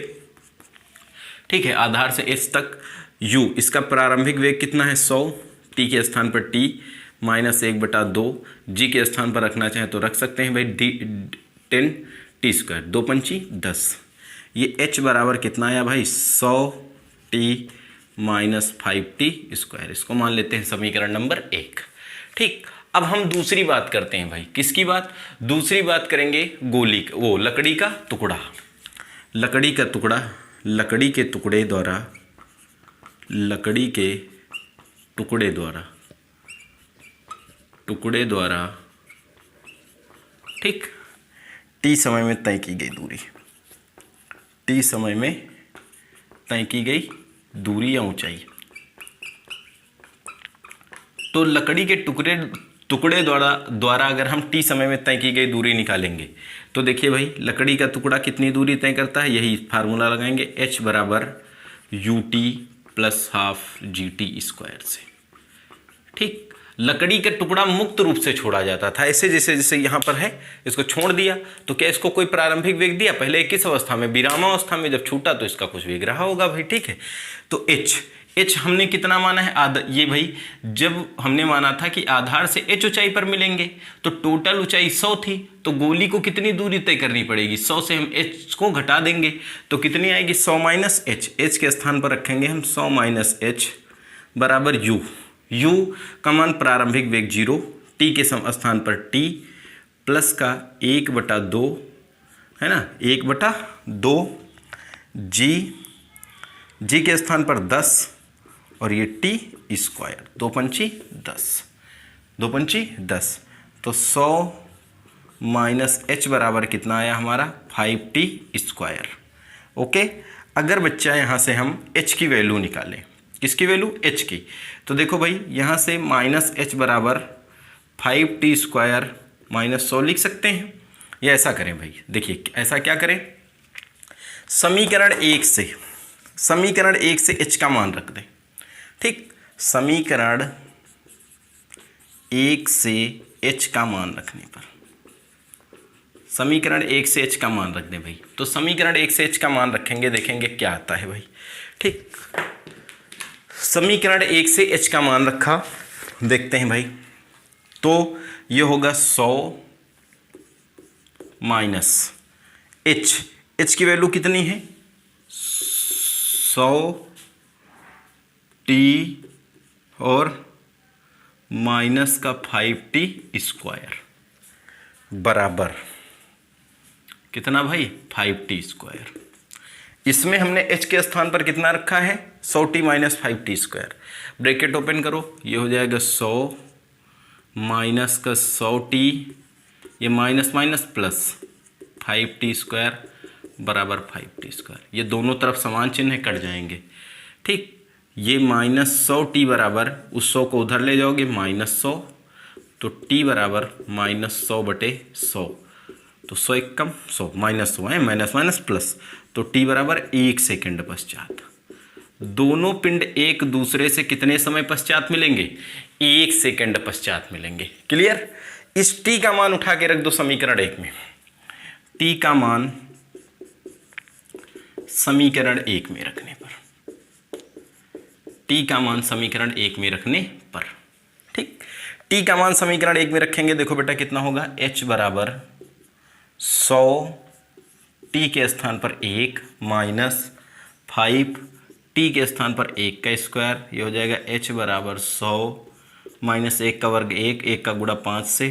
ठीक है, आधार से एच तक यू, इसका प्रारंभिक वेग कितना है 100, टी के स्थान पर टी -1/2, जी के स्थान पर रखना चाहें तो रख सकते हैं भाई 10 टी स्क्वायर, 2 पंची 10। ये एच बराबर कितना आया भाई 100 टी -5t स्क्वायर, इसको मान लेते हैं समीकरण नंबर 1। ठीक, अब हम दूसरी बात करते हैं भाई, किसकी बात, दूसरी बात करेंगे गोली, वो लकड़ी का टुकड़ा, लकड़ी का टुकड़ा, लकड़ी के टुकड़े द्वारा, लकड़ी के टुकड़े द्वारा, टुकड़े द्वारा, ठीक, टी समय में तय की गई दूरी, टी समय में तय की गई दूरी या ऊंचाई। तो लकड़ी के टुकड़े द्वारा अगर हम टी समय में तय की गई दूरी निकालेंगे तो देखिए भाई लकड़ी का टुकड़ा कितनी दूरी तय करता है, यही फार्मूला लगाएंगे, h बराबर U T plus half G T square से। ठीक, लकड़ी का टुकड़ा मुक्त रूप से छोड़ा जाता था, ऐसे जैसे जैसे यहाँ पर है इसको छोड़ दिया तो क्या इसको कोई प्रारंभिक वेग दिया, पहले किस अवस्था में, विरामावस्था में, जब छूटा तो इसका कुछ वेग रहा होगा भाई। ठीक है, तो एच हमने कितना माना है, ये भाई जब हमने माना था कि आधार से एच ऊंचाई पर मिलेंगे तो टोटल ऊंचाई 100 थी, तो गोली को कितनी दूरी तय करनी पड़ेगी, 100 से हम एच को घटा देंगे तो कितनी आएगी 100 माइनस एच, एच के स्थान पर रखेंगे हम 100 माइनस एच बराबर यू, यू का मान प्रारंभिक वेग 0, टी के स्थान पर टी प्लस का 1/2 है ना, 1/2, जी के स्थान पर 10 और ये टी स्क्वायर, 2 पंची 10, 2 पंची 10, तो 100 माइनस एच बराबर कितना आया हमारा 5t स्क्वायर। ओके, अगर बच्चा यहाँ से हम h की वैल्यू निकालें, किसकी वैल्यू, h की, तो देखो भाई यहाँ से माइनस एच बराबर 5t स्क्वायर -100 लिख सकते हैं, या ऐसा करें भाई, देखिए ऐसा क्या करें, समीकरण 1 से h का मान रख दें। ठीक, समीकरण 1 से h का मान रखने पर, समीकरण 1 से h का मान रख दें भाई, तो समीकरण 1 से h का मान रखेंगे, देखेंगे क्या आता है भाई। ठीक, समीकरण 1 से h का मान रखा, देखते हैं भाई, तो ये होगा 100 माइनस h की वैल्यू कितनी है 100 टी और माइनस का 5t स्क्वायर बराबर कितना भाई 5t स्क्वायर। इसमें हमने h के स्थान पर कितना रखा है 100t minus 5t square, bracket open करो, ये हो जाएगा 100 माइनस का 100t, ये minus minus plus 5t square बराबर 5t स्क्वायर, ये दोनों तरफ समान चिन्ह है, कट जाएंगे। ठीक, ये -100t बराबर, उस 100 को उधर ले जाओगे -100, तो t बराबर -100/100, तो 100 एक कम 100 -100 है, माइनस माइनस प्लस, तो t बराबर 1 सेकेंड पश्चात। दोनों पिंड एक दूसरे से कितने समय पश्चात मिलेंगे, 1 सेकेंड पश्चात मिलेंगे। क्लियर, इस t का मान उठा के रख दो समीकरण 1 में, t का मान समीकरण 1 में रखने पर, t का मान समीकरण 1 में रखने पर, ठीक, t का मान समीकरण 1 में रखेंगे, देखो बेटा कितना होगा, h बराबर 100 t के स्थान पर 1 माइनस 5 t के स्थान पर 1 का स्क्वायर, ये हो जाएगा h बराबर 100 माइनस 1 का वर्ग 1, 1 का गुणा 5 से,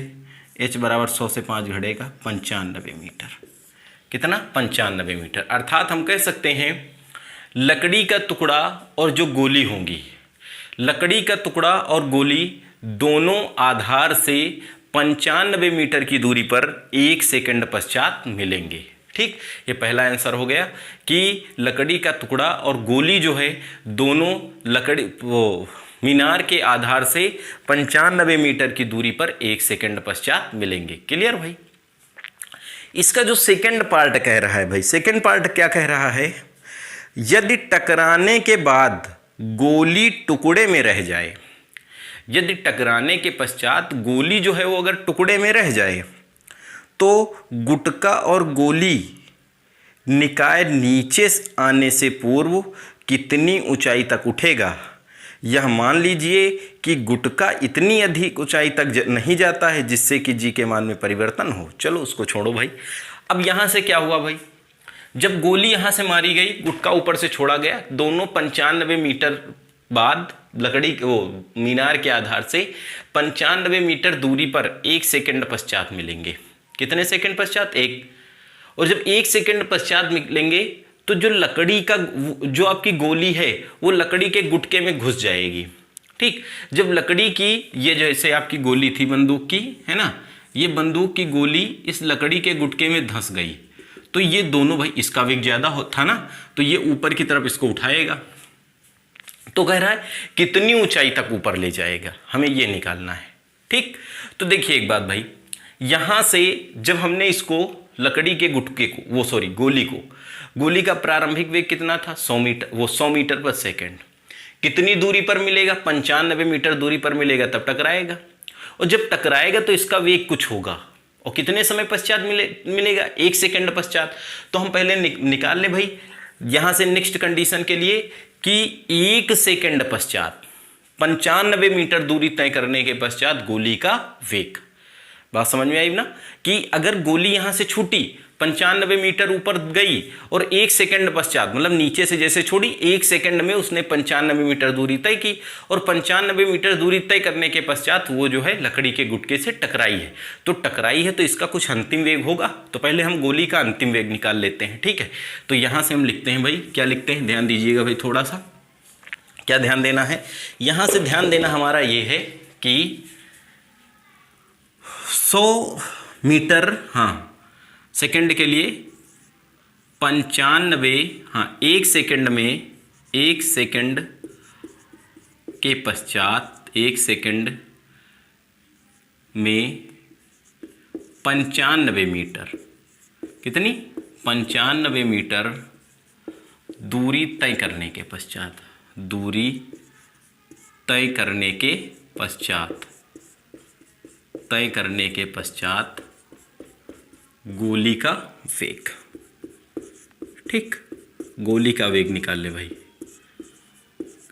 h बराबर 100 से 5 घटेगा 95 मीटर। कितना 95 मीटर। अर्थात हम कह सकते हैं लकड़ी का टुकड़ा और जो गोली होंगी, लकड़ी का टुकड़ा और गोली दोनों आधार से 95 मीटर की दूरी पर 1 सेकंड पश्चात मिलेंगे। ठीक, ये पहला आंसर हो गया कि लकड़ी का टुकड़ा और गोली जो है दोनों मीनार के आधार से 95 मीटर की दूरी पर 1 सेकंड पश्चात मिलेंगे। क्लियर भाई। इसका जो सेकंड पार्ट कह रहा है भाई, सेकंड पार्ट क्या कह रहा है, यदि टकराने के बाद गोली टुकड़े में रह जाए, यदि टकराने के पश्चात गोली जो है वो अगर टुकड़े में रह जाए तो गुटका और गोली निकाय नीचे आने से पूर्व कितनी ऊंचाई तक उठेगा। यह मान लीजिए कि गुटका इतनी अधिक ऊंचाई तक नहीं जाता है जिससे कि जी के मान में परिवर्तन हो। चलो उसको छोड़ो भाई। अब यहाँ से क्या हुआ भाई, जब गोली यहाँ से मारी गई, गुटका ऊपर से छोड़ा गया, दोनों 95 मीटर बाद लकड़ी वो मीनार के आधार से 95 मीटर दूरी पर 1 सेकंड पश्चात मिलेंगे। कितने सेकंड पश्चात? 1। और जब 1 सेकंड पश्चात मिलेंगे तो जो लकड़ी का जो आपकी गोली है वो लकड़ी के गुटके में घुस जाएगी। ठीक, जब लकड़ी की ये जैसे आपकी गोली थी बंदूक की, है ना, ये बंदूक की गोली इस लकड़ी के गुटके में धंस गई तो ये दोनों भाई, इसका वेग ज़्यादा था ना, तो ये ऊपर की तरफ इसको उठाएगा। तो कह रहा है कितनी ऊंचाई तक ऊपर ले जाएगा, हमें ये निकालना है। ठीक, तो देखिए एक बात भाई, यहाँ से जब हमने इसको लकड़ी के गुटके को गोली का प्रारंभिक वेग कितना था? 100 मीटर, वो 100 मीटर पर सेकेंड। कितनी दूरी पर मिलेगा? 95 मीटर दूरी पर मिलेगा, तब टकराएगा। और जब टकराएगा तो इसका वेग कुछ होगा, और कितने समय पश्चात मिलेगा? 1 सेकंड पश्चात। तो हम पहले निकाल ले भाई यहाँ से नेक्स्ट कंडीशन के लिए कि 1 सेकंड पश्चात 95 मीटर दूरी तय करने के पश्चात गोली का वेग। बात समझ में आई ना, कि अगर गोली यहाँ से छूटी, 95 मीटर ऊपर गई और 1 सेकंड पश्चात, मतलब नीचे से जैसे छोड़ी, 1 सेकंड में उसने 95 मीटर दूरी तय की, और 95 मीटर दूरी तय करने के पश्चात वो जो है लकड़ी के गुटके से टकराई है। तो टकराई है तो इसका कुछ अंतिम वेग होगा, तो पहले हम गोली का अंतिम वेग निकाल लेते हैं। ठीक है, तो यहाँ से हम लिखते हैं भाई, क्या लिखते हैं, ध्यान दीजिएगा भाई, थोड़ा सा क्या ध्यान देना है, यहाँ से ध्यान देना हमारा ये है कि 100 मीटर सेकंड के लिए 95 1 सेकंड में, 1 सेकंड के पश्चात 1 सेकंड में 95 मीटर, कितनी? 95 मीटर दूरी तय करने के पश्चात, दूरी तय करने के पश्चात गोली का वेग। ठीक, गोली का वेग निकाल ले भाई।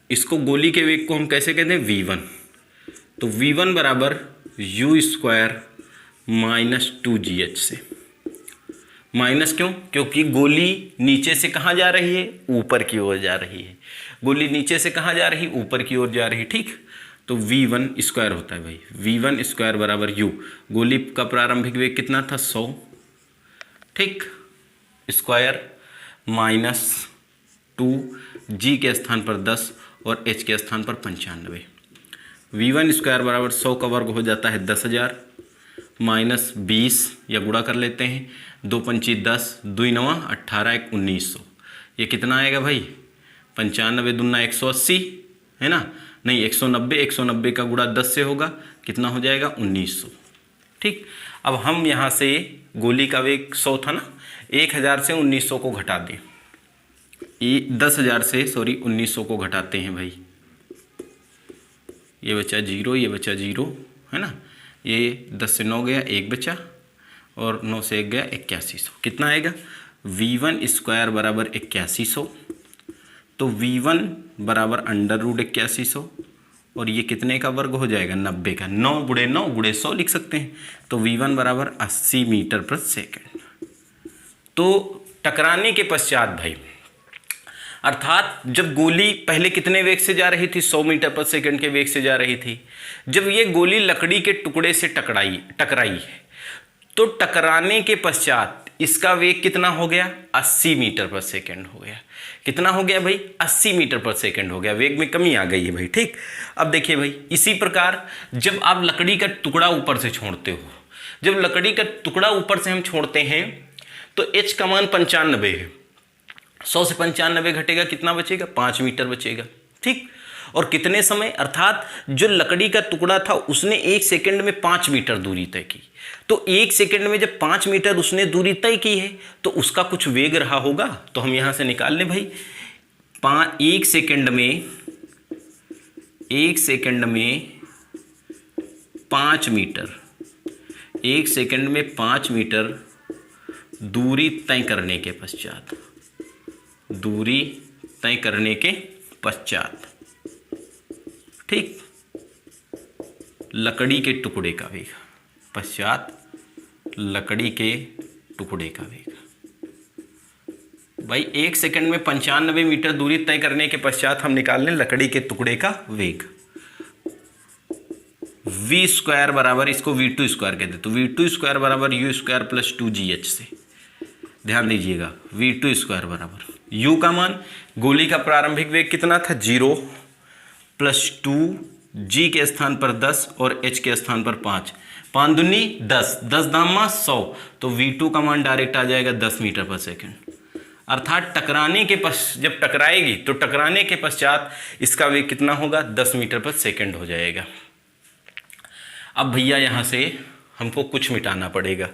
इसको गोली के वेग को हम कैसे कहते हैं? v1। तो v1 बराबर u² माइनस 2gh से। माइनस क्यों? क्योंकि गोली नीचे से कहाँ जा रही है? ऊपर की ओर जा रही है। गोली नीचे से कहाँ जा रही? ऊपर की ओर जा रही। ठीक, तो v1² होता है भाई, v1² बराबर u, गोली का प्रारंभिक वेग कितना था? 100। ठीक, स्क्वायर माइनस 2, g के स्थान पर 10 और h के स्थान पर 95। v1² बराबर 100 का वर्ग हो जाता है 10,000 माइनस 20, या गुणा कर लेते हैं, 2 पंची 10, 2 9 18, 1 1900। ये कितना आएगा भाई? 95 दूना 180 है ना, नहीं 190, 190 का गुणा 10 से होगा, कितना हो जाएगा? 1900। ठीक, अब हम यहाँ से गोली का वेग 100 था ना, 1000 से 1900 को घटा दें, 10,000 से 1900 को घटाते हैं भाई, ये बचा 0, ये बचा 0 है ना, ये 10 से 9 गया, 1 बचा, और 9 से 1 गया, 8100। कितना आएगा? v1² बराबर 8100। तो v1 बराबर √8100, और ये कितने का वर्ग हो जाएगा? 90 का। 9 गुणे 9 गुणे 100 लिख सकते हैं। तो v1 बराबर 80 मीटर पर सेकेंड। तो टकराने के पश्चात भाई, अर्थात जब गोली पहले कितने वेग से जा रही थी? 100 मीटर पर सेकेंड के वेग से जा रही थी। जब ये गोली लकड़ी के टुकड़े से टकराई है, तो टकराने के पश्चात इसका वेग कितना हो गया? 80 मीटर पर सेकेंड हो गया। कितना हो गया भाई? 80 मीटर पर सेकेंड हो गया, वेग में कमी आ गई है भाई। ठीक, अब देखिए भाई, इसी प्रकार जब आप लकड़ी का टुकड़ा ऊपर से छोड़ते हो, जब लकड़ी का टुकड़ा ऊपर से हम छोड़ते हैं तो h का मान 95 है, 100 से 95 घटेगा, कितना बचेगा? 5 मीटर बचेगा। ठीक, और कितने समय, अर्थात जो लकड़ी का टुकड़ा था उसने 1 सेकंड में 5 मीटर दूरी तय की। तो 1 सेकंड में जब 5 मीटर उसने दूरी तय की है तो उसका कुछ वेग रहा होगा। तो हम यहां से निकाल लें भाई, 1 सेकंड में 5 मीटर, 1 सेकंड में 5 मीटर दूरी तय करने के पश्चात, दूरी तय करने के पश्चात, ठीक, लकड़ी के टुकड़े का वेग, पश्चात लकड़ी के टुकड़े का वेग। भाई 1 सेकंड में 95 मीटर दूरी तय करने के पश्चात हम निकाल लें लकड़ी के टुकड़े का वेग। v स्क्वायर बराबर, इसको v2 स्क्वायर कहते, तो v2 स्क्वायर बराबर u स्क्वायर प्लस 2gh से, ध्यान दीजिएगा, v2 स्क्वायर बराबर u का मान, गोली का प्रारंभिक वेग कितना था 0 प्लस 2, g के स्थान पर 10 और h के स्थान पर 5, 5 दूनी 10, 10 दामा 100, तो v2 का मान डायरेक्ट आ जाएगा 10 मीटर पर सेकंड। अर्थात टकराने के जब टकराएगी तो टकराने के पश्चात इसका वेग कितना होगा, 10 मीटर पर सेकंड हो जाएगा। अब भैया यहाँ से हमको कुछ मिटाना पड़ेगा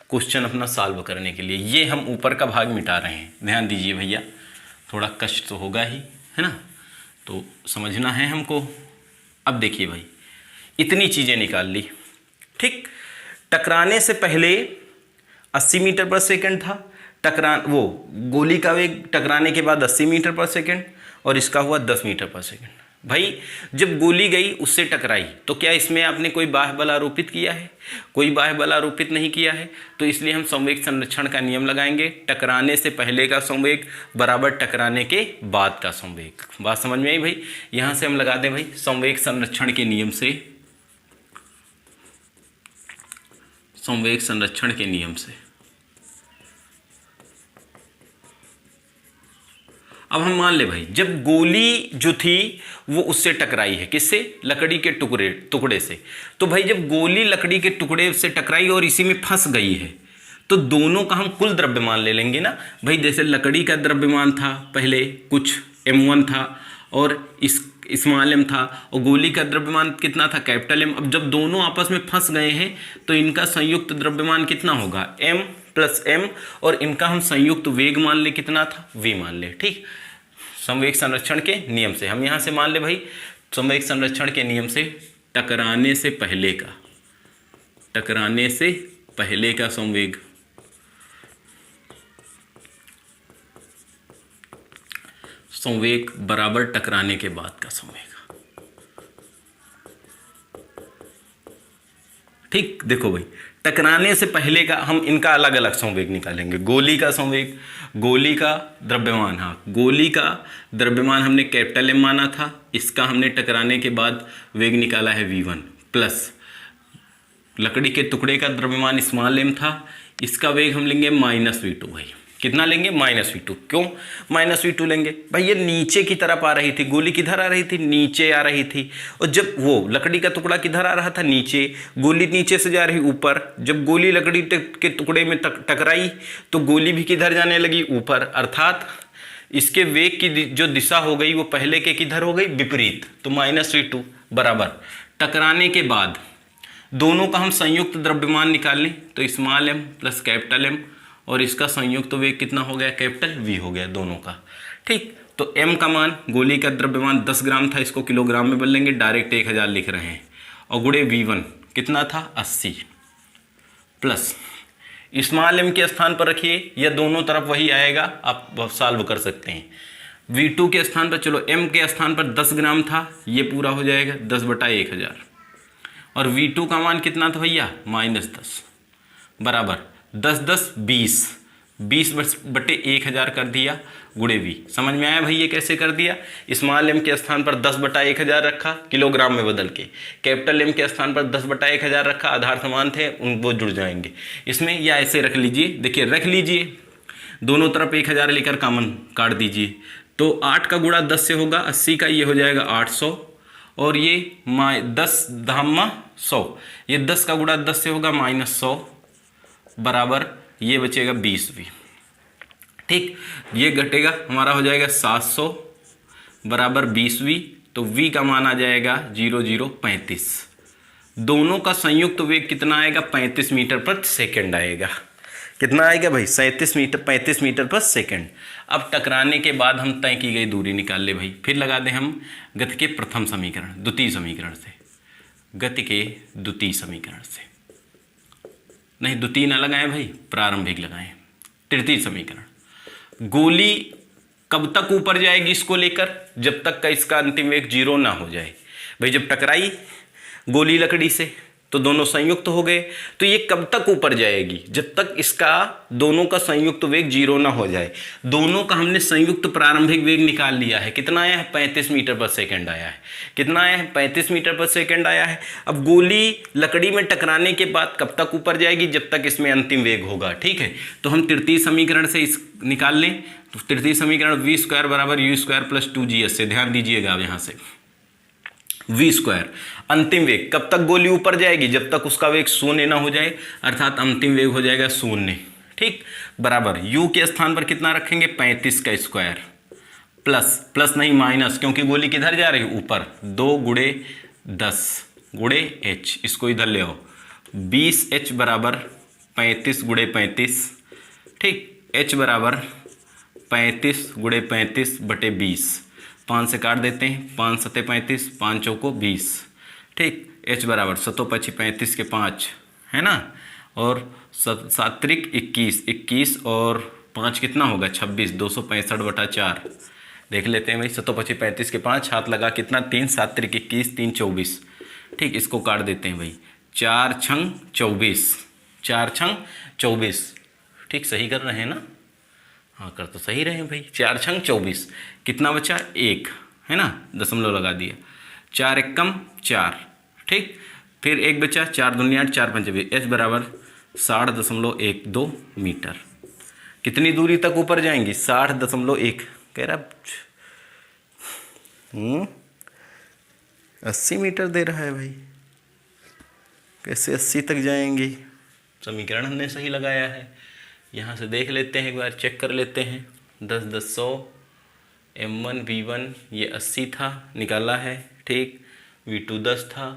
क्वेश्चन अपना सॉल्व करने के लिए। ये हम ऊपर का भाग मिटा रहे हैं, ध्यान दीजिए भैया, थोड़ा कष्ट तो होगा ही, है ना, तो समझना है हमको। अब देखिए भाई, इतनी चीज़ें निकाल ली, ठीक। टकराने से पहले 80 मीटर पर सेकंड था, गोली का वेग टकराने के बाद 80 मीटर पर सेकंड और इसका हुआ 10 मीटर पर सेकंड। भाई जब गोली गई उससे टकराई तो क्या इसमें आपने कोई बाह्य बल आरोपित किया है, कोई बाह्य बल आरोपित नहीं किया है, तो इसलिए हम संवेग संरक्षण का नियम लगाएंगे, टकराने से पहले का संवेग बराबर टकराने के बाद का संवेग। बात समझ में आई भाई। यहाँ से हम लगा दें भाई संवेग संरक्षण के नियम से, संवेग संरक्षण के नियम से। अब हम मान ले भाई जब गोली जो थी वो उससे टकराई है, किससे, लकड़ी के टुकड़े से, तो भाई जब गोली लकड़ी के टुकड़े से टकराई और इसी में फंस गई है तो दोनों का हम कुल द्रव्यमान ले लेंगे ना भाई। जैसे लकड़ी का द्रव्यमान था पहले कुछ m1 था और इस स्मॉल m था, और गोली का द्रव्यमान कितना था, कैपिटल M। अब जब दोनों आपस में फंस गए हैं तो इनका संयुक्त द्रव्यमान कितना होगा, m प्लस m, और इनका हम संयुक्त वेग मान ले कितना था, v मान ले, ठीक। संवेग संरक्षण के नियम से हम यहाँ से मान ले भाई, संवेग संरक्षण के नियम से टकराने से पहले का संवेग बराबर टकराने के बाद का संवेग, ठीक। देखो भाई टकराने से पहले का हम इनका अलग अलग संवेग निकालेंगे। गोली का संवेग, गोली का द्रव्यमान, हाँ गोली का द्रव्यमान हमने कैपिटल M माना था, इसका हमने टकराने के बाद वेग निकाला है v1, प्लस लकड़ी के टुकड़े का द्रव्यमान स्मॉल m था, इसका वेग हम लेंगे -v2। भाई कितना लेंगे, -v2। क्यों -v2 लेंगे भाई, ये नीचे की तरफ आ रही थी, गोली किधर आ रही थी, नीचे आ रही थी, और जब वो लकड़ी का टुकड़ा किधर आ रहा था, नीचे, गोली नीचे से जा रही ऊपर। जब गोली लकड़ी के टुकड़े में टकराई तो गोली भी किधर जाने लगी, ऊपर, अर्थात इसके वेग की जो दिशा हो गई वो पहले के किधर हो गई, विपरीत। तो -v2 बराबर टकराने के बाद दोनों का हम संयुक्त द्रव्यमान निकाल लें तो small m plus capital M, और इसका संयुक्त वेग कितना हो गया, कैपिटल V हो गया दोनों का, ठीक। तो m का मान, गोली का द्रव्यमान 10 ग्राम था, इसको किलोग्राम में बदल लेंगे, डायरेक्ट 1000 लिख रहे हैं, और गुणे v1 कितना था 80, प्लस स्मॉल m के स्थान पर रखिए, या दोनों तरफ वही आएगा, आप सॉल्व कर सकते हैं। v2 के स्थान पर, चलो m के स्थान पर 10 ग्राम था, ये पूरा हो जाएगा 10/1000, और v2 का मान कितना था भैया, -10 बराबर 10×10 20, 20/1000 कर दिया गुणे v। समझ में आया भाई ये कैसे कर दिया, स्मॉल m के स्थान पर 10/1000 रखा, किलोग्राम में बदल के, कैपिटल M के स्थान पर 10/1000 रखा, आधार समान थे उन वो जुड़ जाएंगे इसमें, या ऐसे रख लीजिए, देखिए रख लीजिए, दोनों तरफ 1000 लेकर कॉमन काट दीजिए, तो 8 का गुणा 10 से होगा 80 का, ये हो जाएगा 800, और ये 10 धामा 100, ये 10 का गुणा 10 से होगा -100 बराबर ये बचेगा 20v, ठीक। ये घटेगा हमारा हो जाएगा 700 बराबर 20v, तो v का मान आ जाएगा 0,035। दोनों का संयुक्त वेग कितना आएगा? 35 मीटर पर सेकंड आएगा। कितना आएगा भाई? 35 मीटर पर सेकंड। अब टकराने के बाद हम तय की गई दूरी निकाल ले भाई। फिर लगा दें हम गति के प्रथम समीकरण, द्वितीय समीकरण से, गति के द्वितीय समीकरण से, नहीं द्वितीय ना लगाएं भाई, प्रारंभिक लगाएं, तृतीय समीकरण। गोली कब तक ऊपर जाएगी इसको लेकर? जब तक का इसका अंतिम वेग 0 ना हो जाए भाई। जब टकराई गोली लकड़ी से तो दोनों संयुक्त हो गए, तो ये कब तक ऊपर जाएगी? जब तक इसका दोनों का संयुक्त वेग 0 ना हो जाए। दोनों का हमने संयुक्त प्रारंभिक वेग निकाल लिया है। कितना आया है? 35 मीटर पर सेकंड आया है। कितना आया है? 35 मीटर पर सेकंड आया है। अब गोली लकड़ी में टकराने के बाद कब तक ऊपर जाएगी? जब तक इसमें अंतिम वेग होगा। ठीक है, तो हम तृतीय समीकरण से इस निकाल लें। तो तृतीय समीकरण v² बराबर u² प्लस 2gs से, ध्यान दीजिएगा अब यहाँ से v²। अंतिम वेग कब तक गोली ऊपर जाएगी? जब तक उसका वेग 0 ना हो जाए, अर्थात अंतिम वेग हो जाएगा 0। ठीक, बराबर u के स्थान पर कितना रखेंगे? 35 का स्क्वायर प्लस नहीं माइनस, क्योंकि गोली किधर जा रही है? ऊपर। 2 गुणे 10 गुणे h, इसको इधर ले आओ। 20h बराबर 35 गुणे 35। ठीक, h बराबर 35 गुणे 35 बटे 20। 5 से काट देते हैं, 5 सते 35, 5 चौको 20। ठीक, h बराबर 7 35 के 5 है ना, और 7 21, 21 और 5 कितना होगा? 26, 265 बटा 4। देख लेते हैं भाई, 7 35 के 5, हाथ लगा कितना? 3, 7 21, 3 24। ठीक, इसको काट देते हैं भाई, 4 छंग 24, 4 छंग 24। ठीक, सही कर रहे हैं ना? हाँ, कर तो सही रहे हैं भाई। 4 छंग 24, कितना बचा? 1 है ना, दशमलव लगा दिया। 4 एकम 4। ठीक, फिर 1 बचा, 4 दूनी 8, 4 पंचे 20। h बराबर 60.12 मीटर। कितनी दूरी तक ऊपर जाएंगी? 60.1 कह रहा 80 मीटर दे रहा है भाई। कैसे 80 तक जाएंगी? समीकरण हमने सही लगाया है। यहाँ से देख लेते हैं, एक बार चेक कर लेते हैं। 10 10 100, m1 v1 ये 80 था, निकाला है। ठीक, v2 10 था,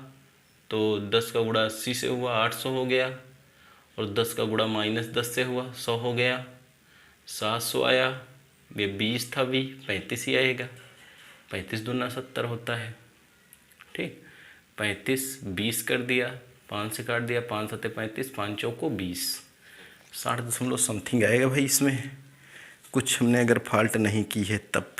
तो 10 का गुणा 80 से हुआ 800 हो गया, और 10 का गुणा -10 से हुआ 100 हो गया, 700 आया। ये 20 था, भी 35 ही आएगा। 35 दूना 70 होता है। ठीक, 35 20 कर दिया, 5 से काट दिया, 5 सते 35, 5 चौको 20, 60 समथिंग आएगा भाई। इसमें कुछ हमने अगर फॉल्ट नहीं की है तब।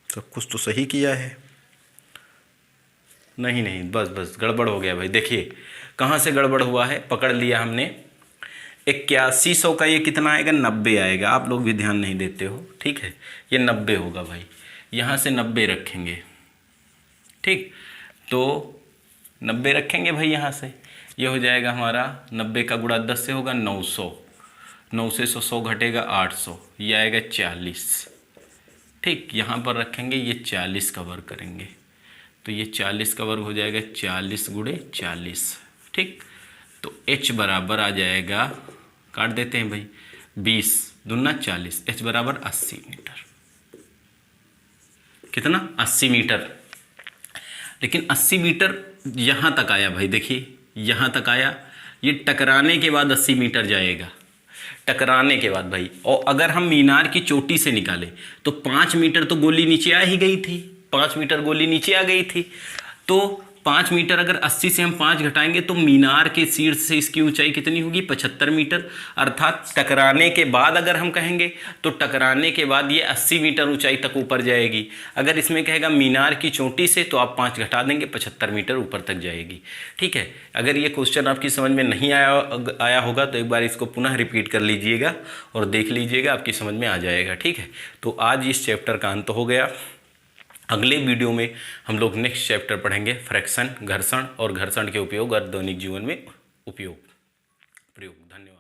सब कुछ तो सही किया है। नहीं, बस गड़बड़ हो गया भाई। देखिए कहाँ से गड़बड़ हुआ है, पकड़ लिया हमने। 8100 का ये कितना आएगा? 90 आएगा। आप लोग भी ध्यान नहीं देते हो। ठीक है, ये 90 होगा भाई। यहाँ से 90 रखेंगे। ठीक, तो 90 रखेंगे भाई। यहाँ से ये हो जाएगा हमारा 90 का गुणा 10 से होगा 900, 9 से 100 घटेगा 800, ये आएगा 40। ठीक, यहाँ पर रखेंगे, ये 40 का वर्ग करेंगे, तो ये 40 का वर्ग हो जाएगा 40 गुणे 40। ठीक, तो h बराबर आ जाएगा, काट देते हैं भाई, 20 दूना 40, h बराबर 80 मीटर। कितना? 80 मीटर। लेकिन 80 मीटर यहाँ तक आया भाई। देखिए यहाँ तक आया, ये टकराने के बाद 80 मीटर जाएगा। टकराने के बाद भाई, और अगर हम मीनार की चोटी से निकालें तो 5 मीटर तो गोली नीचे आ ही गई थी। 5 मीटर गोली नीचे आ गई थी, तो 5 मीटर अगर 80 से हम 5 घटाएंगे तो मीनार के शीर्ष से इसकी ऊंचाई कितनी होगी? 75 मीटर। अर्थात टकराने के बाद अगर हम कहेंगे तो टकराने के बाद ये 80 मीटर ऊंचाई तक ऊपर जाएगी। अगर इसमें कहेगा मीनार की चोटी से, तो आप 5 घटा देंगे, 75 मीटर ऊपर तक जाएगी। ठीक है, अगर ये क्वेश्चन आपकी समझ में नहीं आया होगा तो एक बार इसको पुनः रिपीट कर लीजिएगा और देख लीजिएगा, आपकी समझ में आ जाएगा। ठीक है, तो आज इस चैप्टर का अंत हो गया। अगले वीडियो में हम लोग नेक्स्ट चैप्टर पढ़ेंगे फ्रैक्शन, घर्षण और घर्षण के उपयोग और दैनिक जीवन में प्रयोग। धन्यवाद।